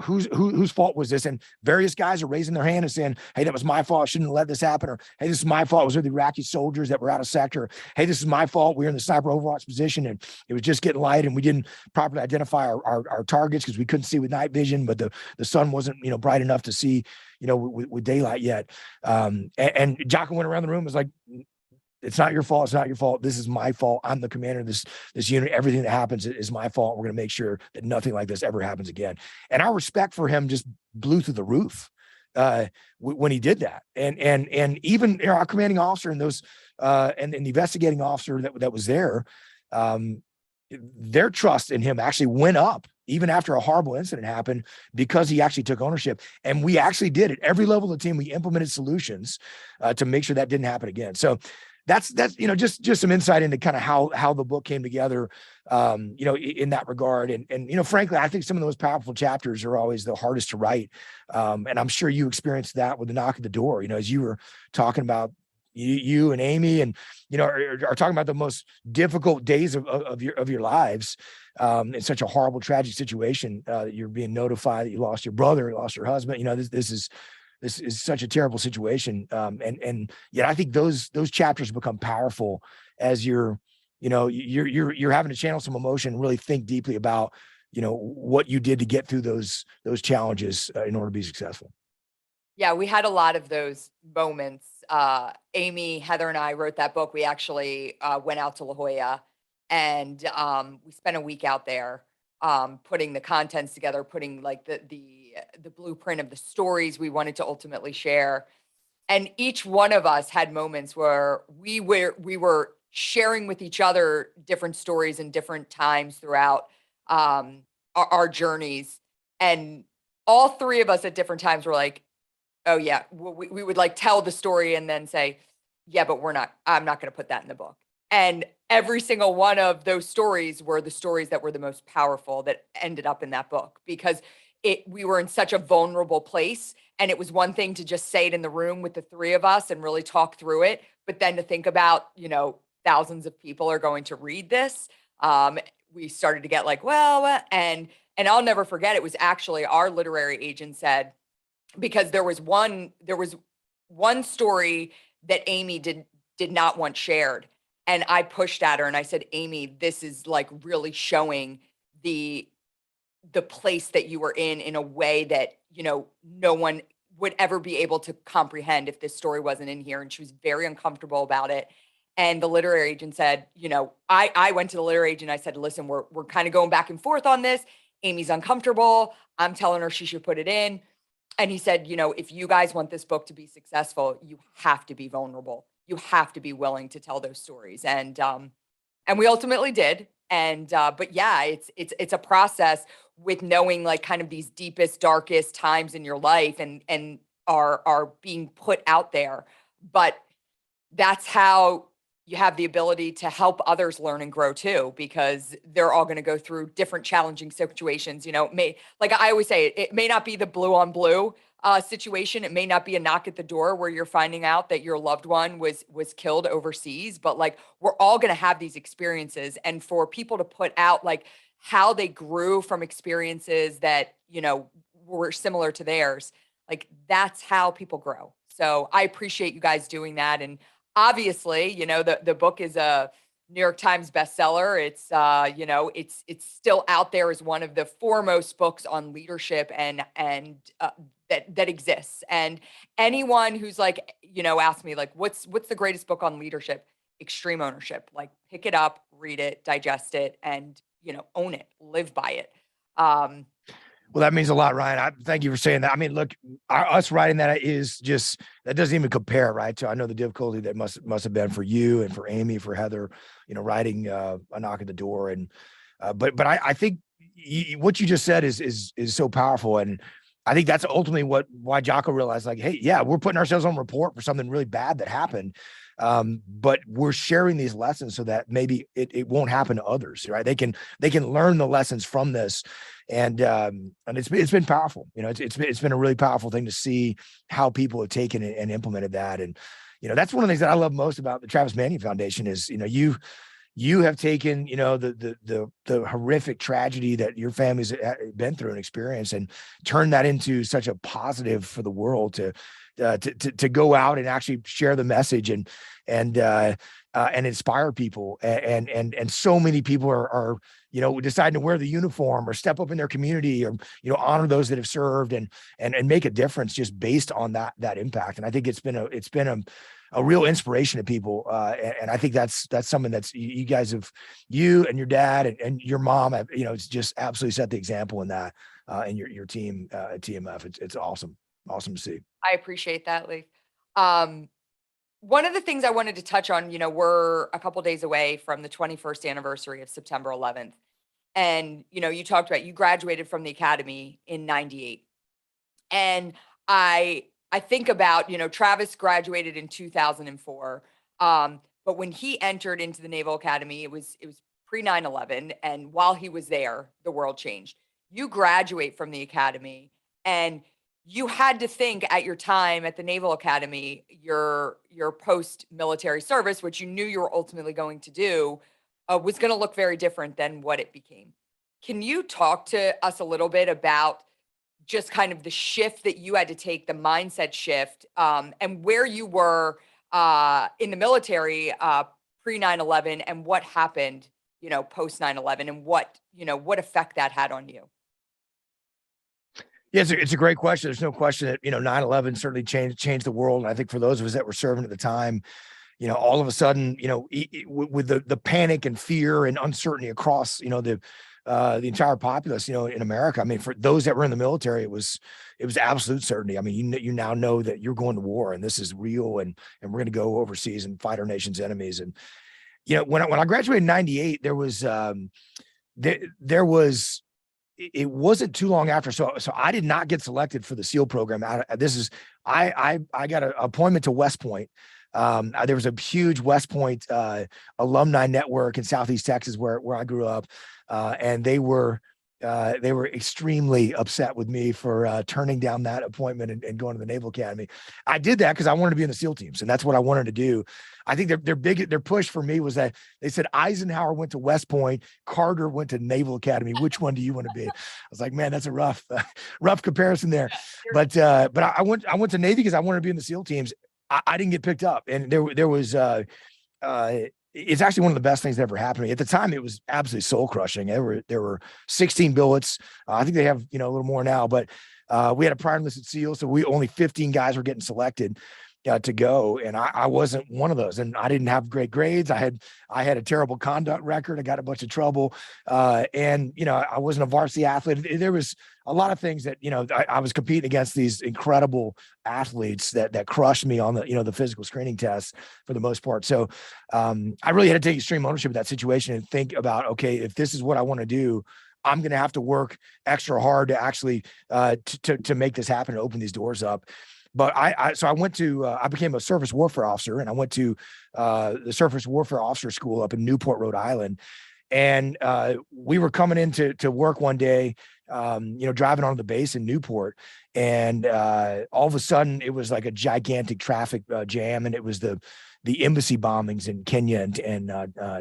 whose fault was this?" And various guys are raising their hand and saying, "Hey, that was my fault. I shouldn't have let this happen." Or, "Hey, this is my fault. It was with the Iraqi soldiers that were out of sector." "Hey, this is my fault. We were in the sniper overwatch position and it was just getting light and we didn't properly identify our targets because we couldn't see with night vision, but the sun wasn't, bright enough to see, with daylight yet." And Jocko went around the room and was like, "It's not your fault. It's not your fault. This is my fault. I'm the commander of this unit. Everything that happens is my fault. We're going to make sure that nothing like this ever happens again." And our respect for him just blew through the roof when he did that. And even our commanding officer and those and the investigating officer that was there, their trust in him actually went up even after a horrible incident happened, because he actually took ownership. And we actually did at every level of the team. We implemented solutions to make sure that didn't happen again. So that's just some insight into kind of how the book came together, in that regard. And frankly, I think some of those powerful chapters are always the hardest to write. And I'm sure you experienced that with the knock at the door, as you were talking about, you and Amy, and are talking about the most difficult days of your lives, in such a horrible, tragic situation, that you're being notified that you lost your brother, lost your husband. This is such a terrible situation. And yet I think those chapters become powerful as you're having to channel some emotion, really think deeply about, what you did to get through those challenges in order to be successful. Yeah, we had a lot of those moments. Amy, Heather, and I wrote that book. We actually went out to La Jolla, and we spent a week out there, putting the contents together, putting like the blueprint of the stories we wanted to ultimately share. And each one of us had moments where we were sharing with each other different stories and different times throughout our journeys. And all three of us at different times were like, "Oh yeah," we would like tell the story and then say, "Yeah, but I'm not going to put that in the book." And every single one of those stories were the stories that were the most powerful that ended up in that book, because we were in such a vulnerable place. And it was one thing to just say it in the room with the three of us and really talk through it. But then to think about, thousands of people are going to read this. We started to get like, well, and I'll never forget, it was actually our literary agent said, because there was one story that Amy did not want shared. And I pushed at her and I said, "Amy, this is like really showing the place that you were in a way that, no one would ever be able to comprehend if this story wasn't in here." And she was very uncomfortable about it. And the literary agent said, I went to the literary agent. I said, "Listen, we're kind of going back and forth on this. Amy's uncomfortable. I'm telling her she should put it in." And he said, "If you guys want this book to be successful, you have to be vulnerable. You have to be willing to tell those stories." And we ultimately did. But yeah, it's a process with knowing like kind of these deepest, darkest times in your life and are being put out there. But that's how you have the ability to help others learn and grow too, because they're all going to go through different challenging situations. Like I always say, it may not be the blue on blue situation. It may not be a knock at the door where you're finding out that your loved one was killed overseas, but like we're all going to have these experiences. And for people to put out like how they grew from experiences that, were similar to theirs, like that's how people grow. So I appreciate you guys doing that. And obviously, the book is a New York Times bestseller. It's still out there as one of the foremost books on leadership and that exists. And anyone who's like, asked me like, what's the greatest book on leadership? Extreme Ownership. Like pick it up, read it, digest it, and own it, live by it. Well, that means a lot, Ryan. I thank you for saying that. I mean, look, us writing that is just, that doesn't even compare, right? So I know the difficulty that must have been for you and for Amy, for Heather, writing A Knock at the Door. And, but I think what you just said is so powerful. And I think that's ultimately why Jocko realized like, hey, yeah, we're putting ourselves on report for something really bad that happened. But we're sharing these lessons so that maybe it won't happen to others, right? They can learn the lessons from this. And it's been powerful. It's been a really powerful thing to see how people have taken it and implemented that. And, that's one of the things that I love most about the Travis Manion Foundation is, you have taken, the horrific tragedy that your family's been through and experienced and turned that into such a positive for the world to go out and actually share the message and inspire people. And so many people are deciding to wear the uniform or step up in their community or, honor those that have served and make a difference just based on that impact. And I think it's been a real inspiration to people. And I think that's something that's you guys have, you and your dad and your mom have, it's just absolutely set the example in that, and your team at TMF. It's awesome. Awesome to see. I appreciate that, Leif. One of the things I wanted to touch on, we're a couple days away from the 21st anniversary of September 11th. And, you talked about you graduated from the academy in 98. And I think about, Travis graduated in 2004. But when he entered into the Naval Academy, it was pre 9/11. And while he was there, the world changed. You graduate from the academy and you had to think at your time at the Naval Academy, your post-military service, which you knew you were ultimately going to do, was going to look very different than what it became. Can you talk to us a little bit about just kind of the shift that you had to take, the mindset shift, and where you were in the military pre 9/11 and what happened, post 9/11 and what effect that had on you? Yeah, it's a great question. There's no question that, 9/11 certainly changed the world. And I think for those of us that were serving at the time, all of a sudden, with the panic and fear and uncertainty across, the entire populace, in America. I mean, for those that were in the military, it was absolute certainty. I mean, you now know that you're going to war and this is real and we're going to go overseas and fight our nation's enemies. And, when I graduated in 98, there was, it wasn't too long after. So I did not get selected for the SEAL program. I got an appointment to West Point. There was a huge West Point alumni network in Southeast Texas where I grew up. And they were extremely upset with me for turning down that appointment and going to the Naval Academy. I did that because I wanted to be in the SEAL teams, and that's what I wanted to do. I think their push for me was that they said Eisenhower went to West Point, Carter went to Naval Academy. Which one do you want to be? I was like, man, that's a rough comparison there. But I went to Navy because I wanted to be in the SEAL teams. I didn't get picked up, and there was. It's actually one of the best things that ever happened to me. At the time, it was absolutely soul crushing. There were 16 billets. I think they have, a little more now, but we had a prior enlisted SEAL. So only 15 guys were getting selected. to go, and I wasn't one of those, and I didn't have great grades. I had a terrible conduct record. I got a bunch of trouble, and I wasn't a varsity athlete. There was a lot of things that I was competing against these incredible athletes that crushed me on the physical screening tests for the most part. So I really had to take extreme ownership of that situation and think about, okay, if this is what I want to do, I'm going to have to work extra hard to actually to make this happen and open these doors up. But so I went to, I became a surface warfare officer, and I went to the surface warfare officer school up in Newport, Rhode Island. And we were coming into work one day, driving onto the base in Newport, and all of a sudden it was like a gigantic traffic jam, and it was the embassy bombings in Kenya and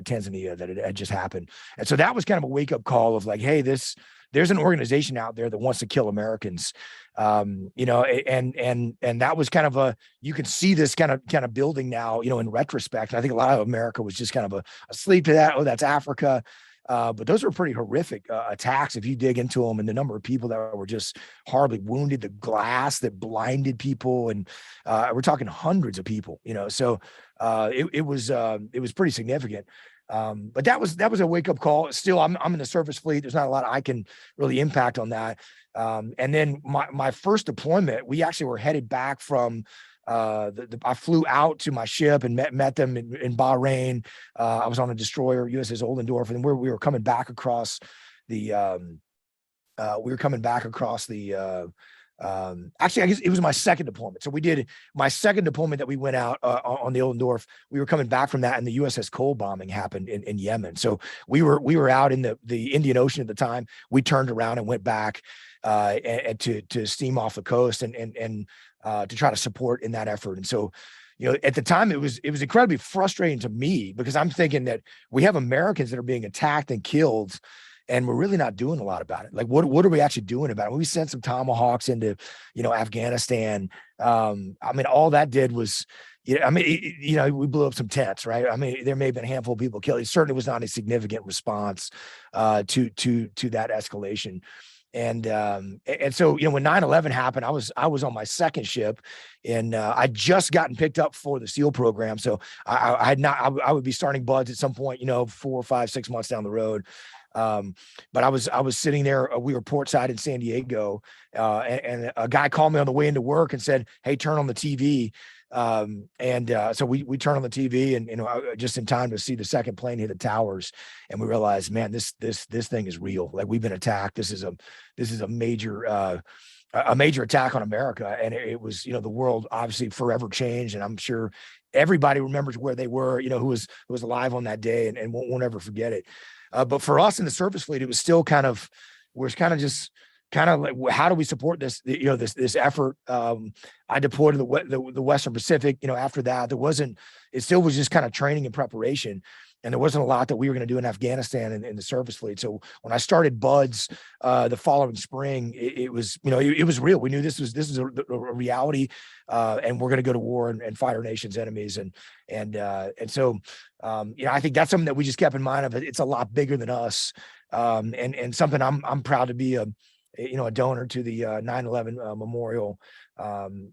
Tanzania that had just happened. And so that was kind of a wake up call of like, hey, there's an organization out there that wants to kill Americans. And that was kind of you can see this kind of building now, in retrospect. And I think a lot of America was just kind of asleep to that. Oh, that's Africa. But those were pretty horrific attacks if you dig into them, and the number of people that were just horribly wounded, the glass that blinded people, and we're talking hundreds of people, so it was pretty significant. But that was a wake up call. Still, I'm in the surface fleet. There's not a lot I can really impact on that. And then my first deployment, we actually were headed back from I flew out to my ship and met them in Bahrain. I was on a destroyer, USS Oldendorf, and we were coming back across the actually, I guess it was my second deployment. So we did my second deployment that we went out on the Oldendorf. We were coming back from that, and the USS Cole bombing happened in Yemen. So we were out in the Indian Ocean at the time. We turned around and went back and to steam off the coast and to try to support in that effort. And so, at the time it was incredibly frustrating to me, because I'm thinking that we have Americans that are being attacked and killed, and we're really not doing a lot about it. Like, what are we actually doing about it? When we sent some Tomahawks into, Afghanistan, all that did was, we blew up some tents, right? There may have been a handful of people killed. It certainly was not a significant response to that escalation. And so, when 9/11 happened, I was on my second ship, and I'd just gotten picked up for the SEAL program. So I would be starting buds at some point, 4, 5, 6 months down the road. But I was sitting there, we were portside in San Diego, and a guy called me on the way into work and said, "Hey, turn on the TV." So we turned on the TV, and just in time to see the second plane hit the towers, and we realized, man, this thing is real. Like, we've been attacked. This is a major attack on America, and it was, the world obviously forever changed, and I'm sure everybody remembers where they were, who was alive on that day, and won't ever forget it. But for us in the surface fleet, it was still kind of like, how do we support this, this effort? I deployed to the Western Pacific, after that, it still was just kind of training and preparation. And there wasn't a lot that we were going to do in Afghanistan in the surface fleet. So when I started BUDS the following spring, it was real. We knew this was a reality, and we're going to go to war and fight our nation's enemies. And so I think that's something that we just kept in mind of. It's a lot bigger than us, and something I'm proud to be a donor to the 9/11 memorial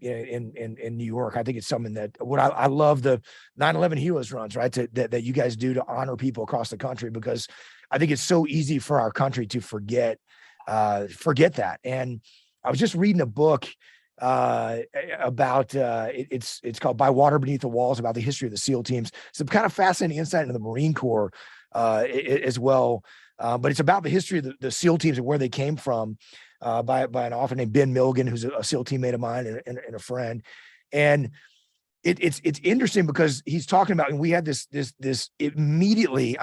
in New York. I think it's something that I love the 9/11 Heroes runs, right? That you guys do to honor people across the country, because I think it's so easy for our country to forget that. And I was just reading a book about it's called By Water Beneath the Walls, about the history of the SEAL teams. Some kind of fascinating insight into the Marine Corps as well. But it's about the history of the SEAL teams and where they came from, by an author named Ben Milligan, who's a SEAL teammate of mine and a friend. And it's interesting because he's talking about, and we had this immediately.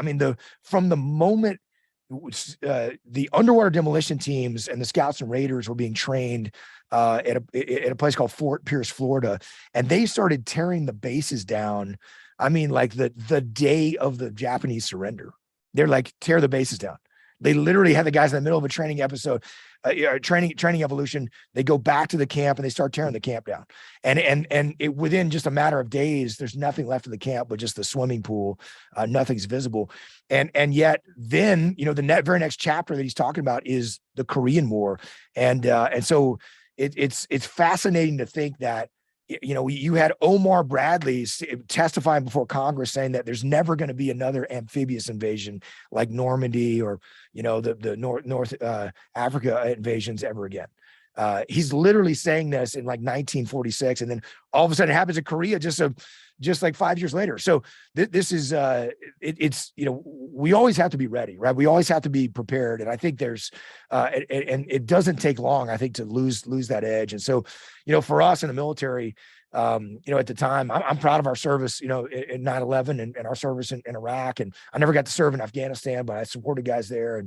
From the moment the underwater demolition teams and the scouts and raiders were being trained at a place called Fort Pierce, Florida, and they started tearing the bases down. Like the day of the Japanese surrender. They're like, tear the bases down. They literally had the guys in the middle of a training episode, training evolution. They go back to the camp and they start tearing the camp down. And within just a matter of days, there's nothing left of the camp but just the swimming pool. Nothing's visible. And yet then, the very next chapter that he's talking about is the Korean War. And so it's fascinating to think that you had Omar Bradley testifying before Congress saying that there's never going to be another amphibious invasion like Normandy or, the North Africa invasions ever again. He's literally saying this in like 1946, and then all of a sudden it happens in Korea just like 5 years later. So this is it's we always have to be ready, right? We always have to be prepared, and I think there's and it doesn't take long, I think, to lose that edge. And so for us in the military, at the time, I'm proud of our service, in 9/11 and our service in Iraq. And I never got to serve in Afghanistan, but I supported guys there,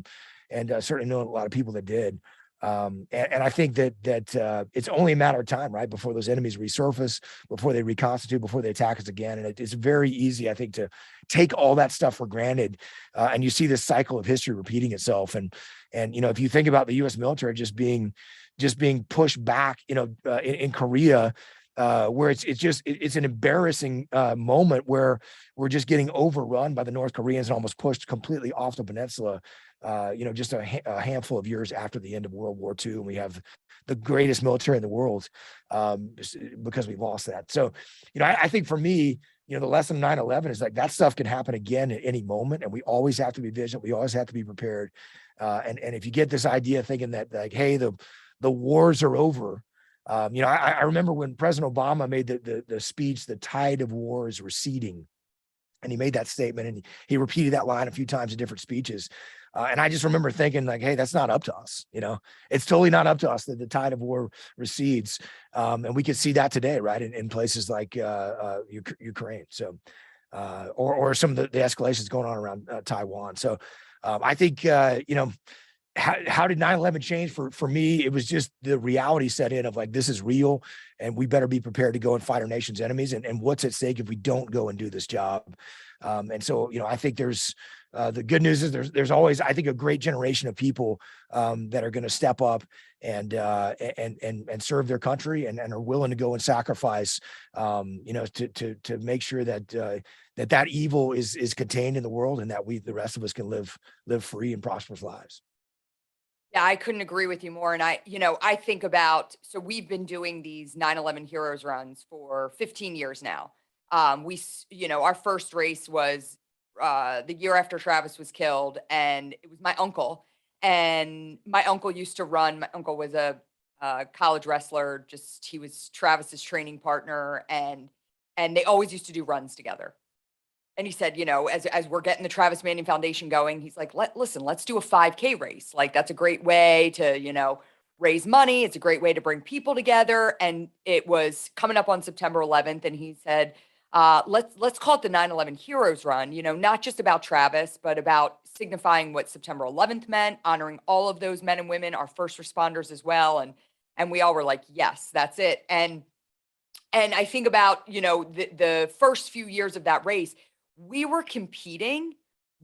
and certainly know a lot of people that did. And I think that it's only a matter of time, right, before those enemies resurface, before they reconstitute, before they attack us again. And it's very easy, I think, to take all that stuff for granted. And you see this cycle of history repeating itself. And if you think about the U.S. military just being pushed back, in Korea, where it's an embarrassing moment where we're just getting overrun by the North Koreans and almost pushed completely off the peninsula. Just a handful of years after the end of World War II, and we have the greatest military in the world because we lost that. So, I think for me, the lesson of 9/11 is like that stuff can happen again at any moment, and we always have to be vigilant. We always have to be prepared. And if you get this idea thinking that like, hey, the wars are over. I remember when President Obama made the speech, "The tide of war is receding." And he made that statement, and he repeated that line a few times in different speeches. And I just remember thinking like, hey, that's not up to us. It's totally not up to us that the tide of war recedes. And we can see that today, right, in places like Ukraine. So, or some of the escalations going on around Taiwan. So I think, how did 9/11 change for me? It was just the reality set in of like, this is real, and we better be prepared to go and fight our nation's enemies, and what's at stake if we don't go and do this job. And so, I think there's the good news is there's always, I think, a great generation of people that are going to step up and serve their country and are willing to go and sacrifice, to make sure that that evil is contained in the world, and that the rest of us can live free and prosperous lives. Yeah, I couldn't agree with you more. And I think about, so we've been doing these 9/11 Heroes runs for 15 years now. Our first race was the year after Travis was killed, and it was my uncle. And my uncle used to run. My uncle was a college wrestler. He was Travis's training partner, and they always used to do runs together. And he said, as we're getting the Travis Manion Foundation going, he's like, listen, let's do a 5K race. Like, that's a great way to, raise money. It's a great way to bring people together. And it was coming up on September 11th. And he said, let's call it the 9/11 Heroes Run, not just about Travis, but about signifying what September 11th meant, honoring all of those men and women, our first responders as well. And we all were like, yes, that's it. And I think about, the first few years of that race, we were competing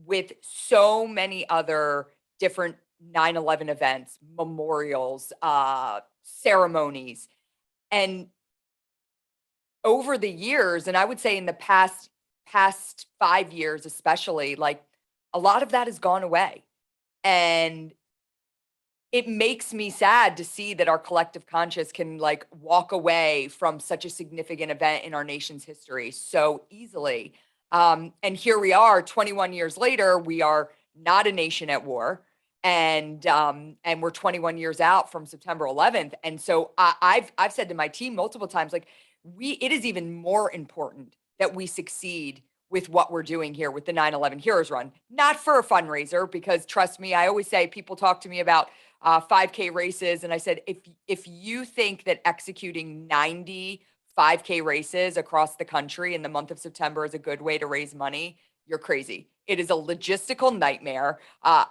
with so many other different 9/11 events, memorials, ceremonies. And over the years, and I would say in the past 5 years, especially, like, a lot of that has gone away. And it makes me sad to see that our collective conscience can like walk away from such a significant event in our nation's history so easily. And here we are 21 years later, we are not a nation at war. And we're 21 years out from September 11th. And so I've said to my team multiple times, like, it is even more important that we succeed with what we're doing here with the 9/11 Heroes Run, not for a fundraiser, because trust me, I always say, people talk to me about 5K races. And I said, if you think that executing 90 5K races across the country in the month of September is a good way to raise money, you're crazy. It is a logistical nightmare.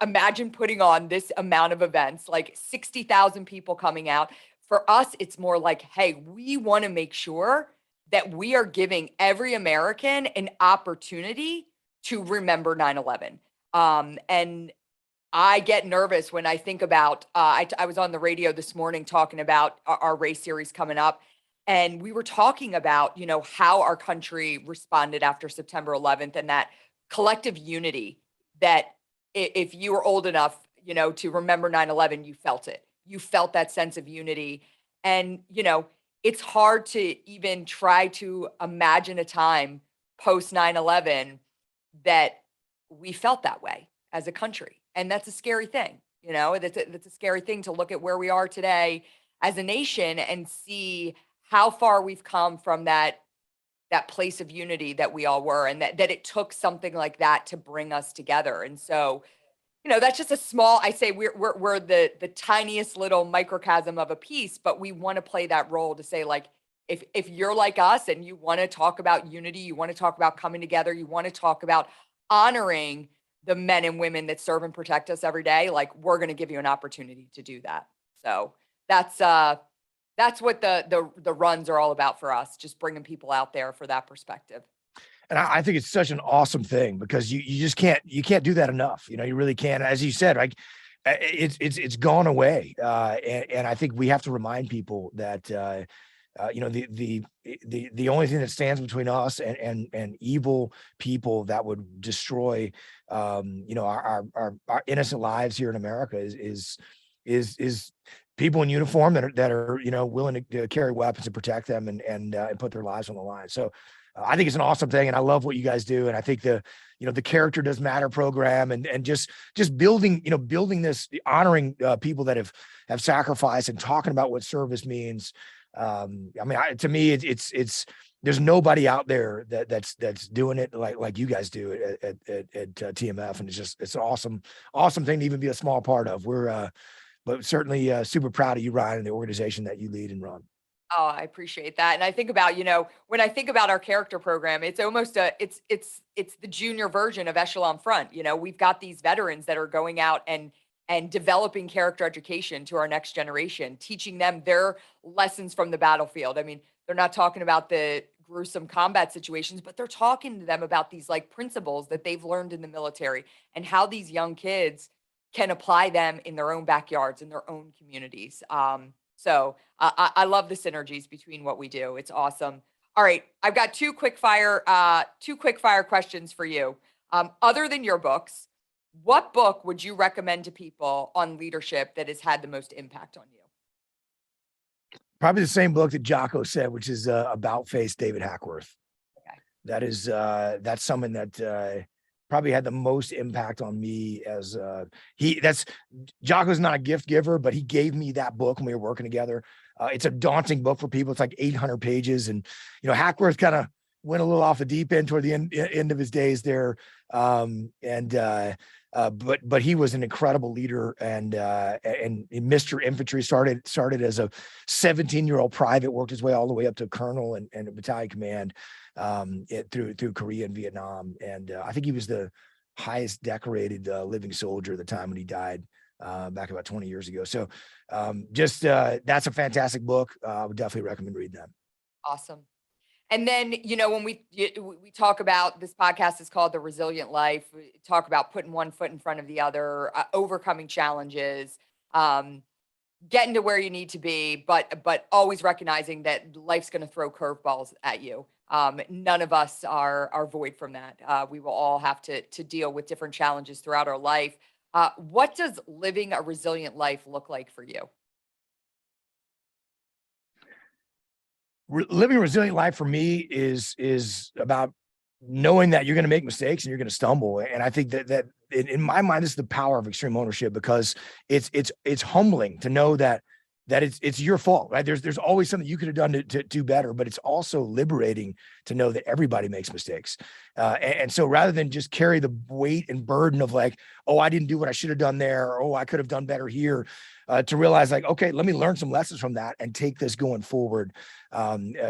Imagine putting on this amount of events, like 60,000 people coming out. For us, it's more like, hey, we want to make sure that we are giving every American an opportunity to remember 9/11. And I get nervous when I think about, I was on the radio this morning talking about our race series coming up. And we were talking about, how our country responded after September 11th, and that collective unity that if you were old enough, to remember 9/11, you felt it. You felt that sense of unity. And, it's hard to even try to imagine a time post 9/11 that we felt that way as a country. And that's a scary thing. That's a scary thing to look at where we are today as a nation and see how far we've come from that place of unity that we all were, and that it took something like that to bring us together. And so, that's just a small, I say we're the tiniest little microcosm of a piece, but we want to play that role to say, like, if you're like us and you want to talk about unity, you want to talk about coming together, you want to talk about honoring the men and women that serve and protect us every day, like, we're going to give you an opportunity to do that. So that's what the runs are all about for us, just bringing people out there for that perspective. And I think it's such an awesome thing because you just can't do that enough. You really can't. As you said, like, it's gone away. And I think we have to remind people that, the only thing that stands between us and evil people that would destroy, our innocent lives here in America is people in uniform that are willing to carry weapons and protect them and put their lives on the line. So I think it's an awesome thing, and I love what you guys do. And I think the Character Does Matter program and just building this, honoring people that have sacrificed and talking about what service means. To me, it's there's nobody out there that's doing it like you guys do at TMF, and it's an awesome thing to even be a small part of. But certainly super proud of you, Ryan, and the organization that you lead and run. Oh, I appreciate that. And I think about, when I think about our character program, it's almost it's the junior version of Echelon Front. We've got these veterans that are going out and developing character education to our next generation, teaching them their lessons from the battlefield. I mean, they're not talking about the gruesome combat situations, but they're talking to them about these, like, principles that they've learned in the military and how these young kids can apply them in their own backyards, in their own communities. So I love the synergies between what we do. It's awesome. All right, I've got two quick fire questions for you. Other than your books, what book would you recommend to people on leadership that has had the most impact on you? Probably the same book that Jocko said, which is About Face, David Hackworth. Okay. That's someone that probably had the most impact on me as Jocko's not a gift giver, but he gave me that book when we were working together. It's a daunting book for people. It's like 800 pages. And, Hackworth kind of went a little off the deep end toward the end of his days there. But he was an incredible leader and Mr. Infantry started as a 17-year-old private, worked his way all the way up to colonel and battalion command, through Korea and Vietnam. And I think he was the highest decorated living soldier at the time when he died back about 20 years ago. So that's a fantastic book. I would definitely recommend reading that. Awesome. And then, when we talk about, this podcast is called The Resilient Life. We talk about putting one foot in front of the other, overcoming challenges, getting to where you need to be, but always recognizing that life's going to throw curveballs at you. None of us are void from that. We will all have to deal with different challenges throughout our life. What does living a resilient life look like for you? Living a resilient life for me is about knowing that you're going to make mistakes and you're going to stumble. And I think that in my mind, this is the power of extreme ownership, because it's humbling to know that it's your fault, right? There's always something you could have done to do better, but it's also liberating to know that everybody makes mistakes. And so rather than just carry the weight and burden of like, oh, I didn't do what I should have done there, or oh, I could have done better here, to realize like, okay, let me learn some lessons from that and take this going forward.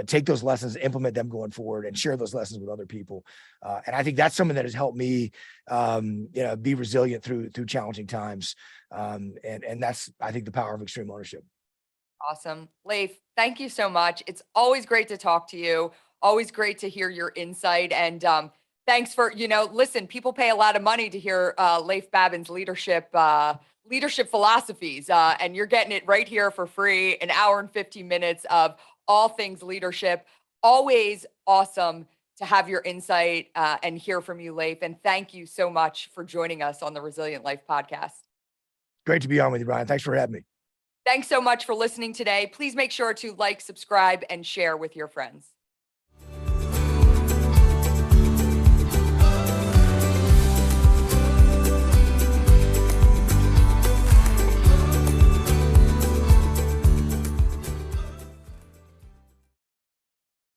Take those lessons, implement them going forward, and share those lessons with other people. And I think that's something that has helped me, be resilient through challenging times. And that's, I think, the power of extreme ownership. Awesome. Leif, thank you so much. It's always great to talk to you. Always great to hear your insight. And thanks for, listen, people pay a lot of money to hear Leif Babin's leadership philosophies. And you're getting it right here for free, an hour and 15 minutes of all things leadership. Always awesome to have your insight and hear from you, Leif. And thank you so much for joining us on the Resilient Life podcast. Great to be on with you, Brian. Thanks for having me. Thanks so much for listening today. Please make sure to like, subscribe, and share with your friends.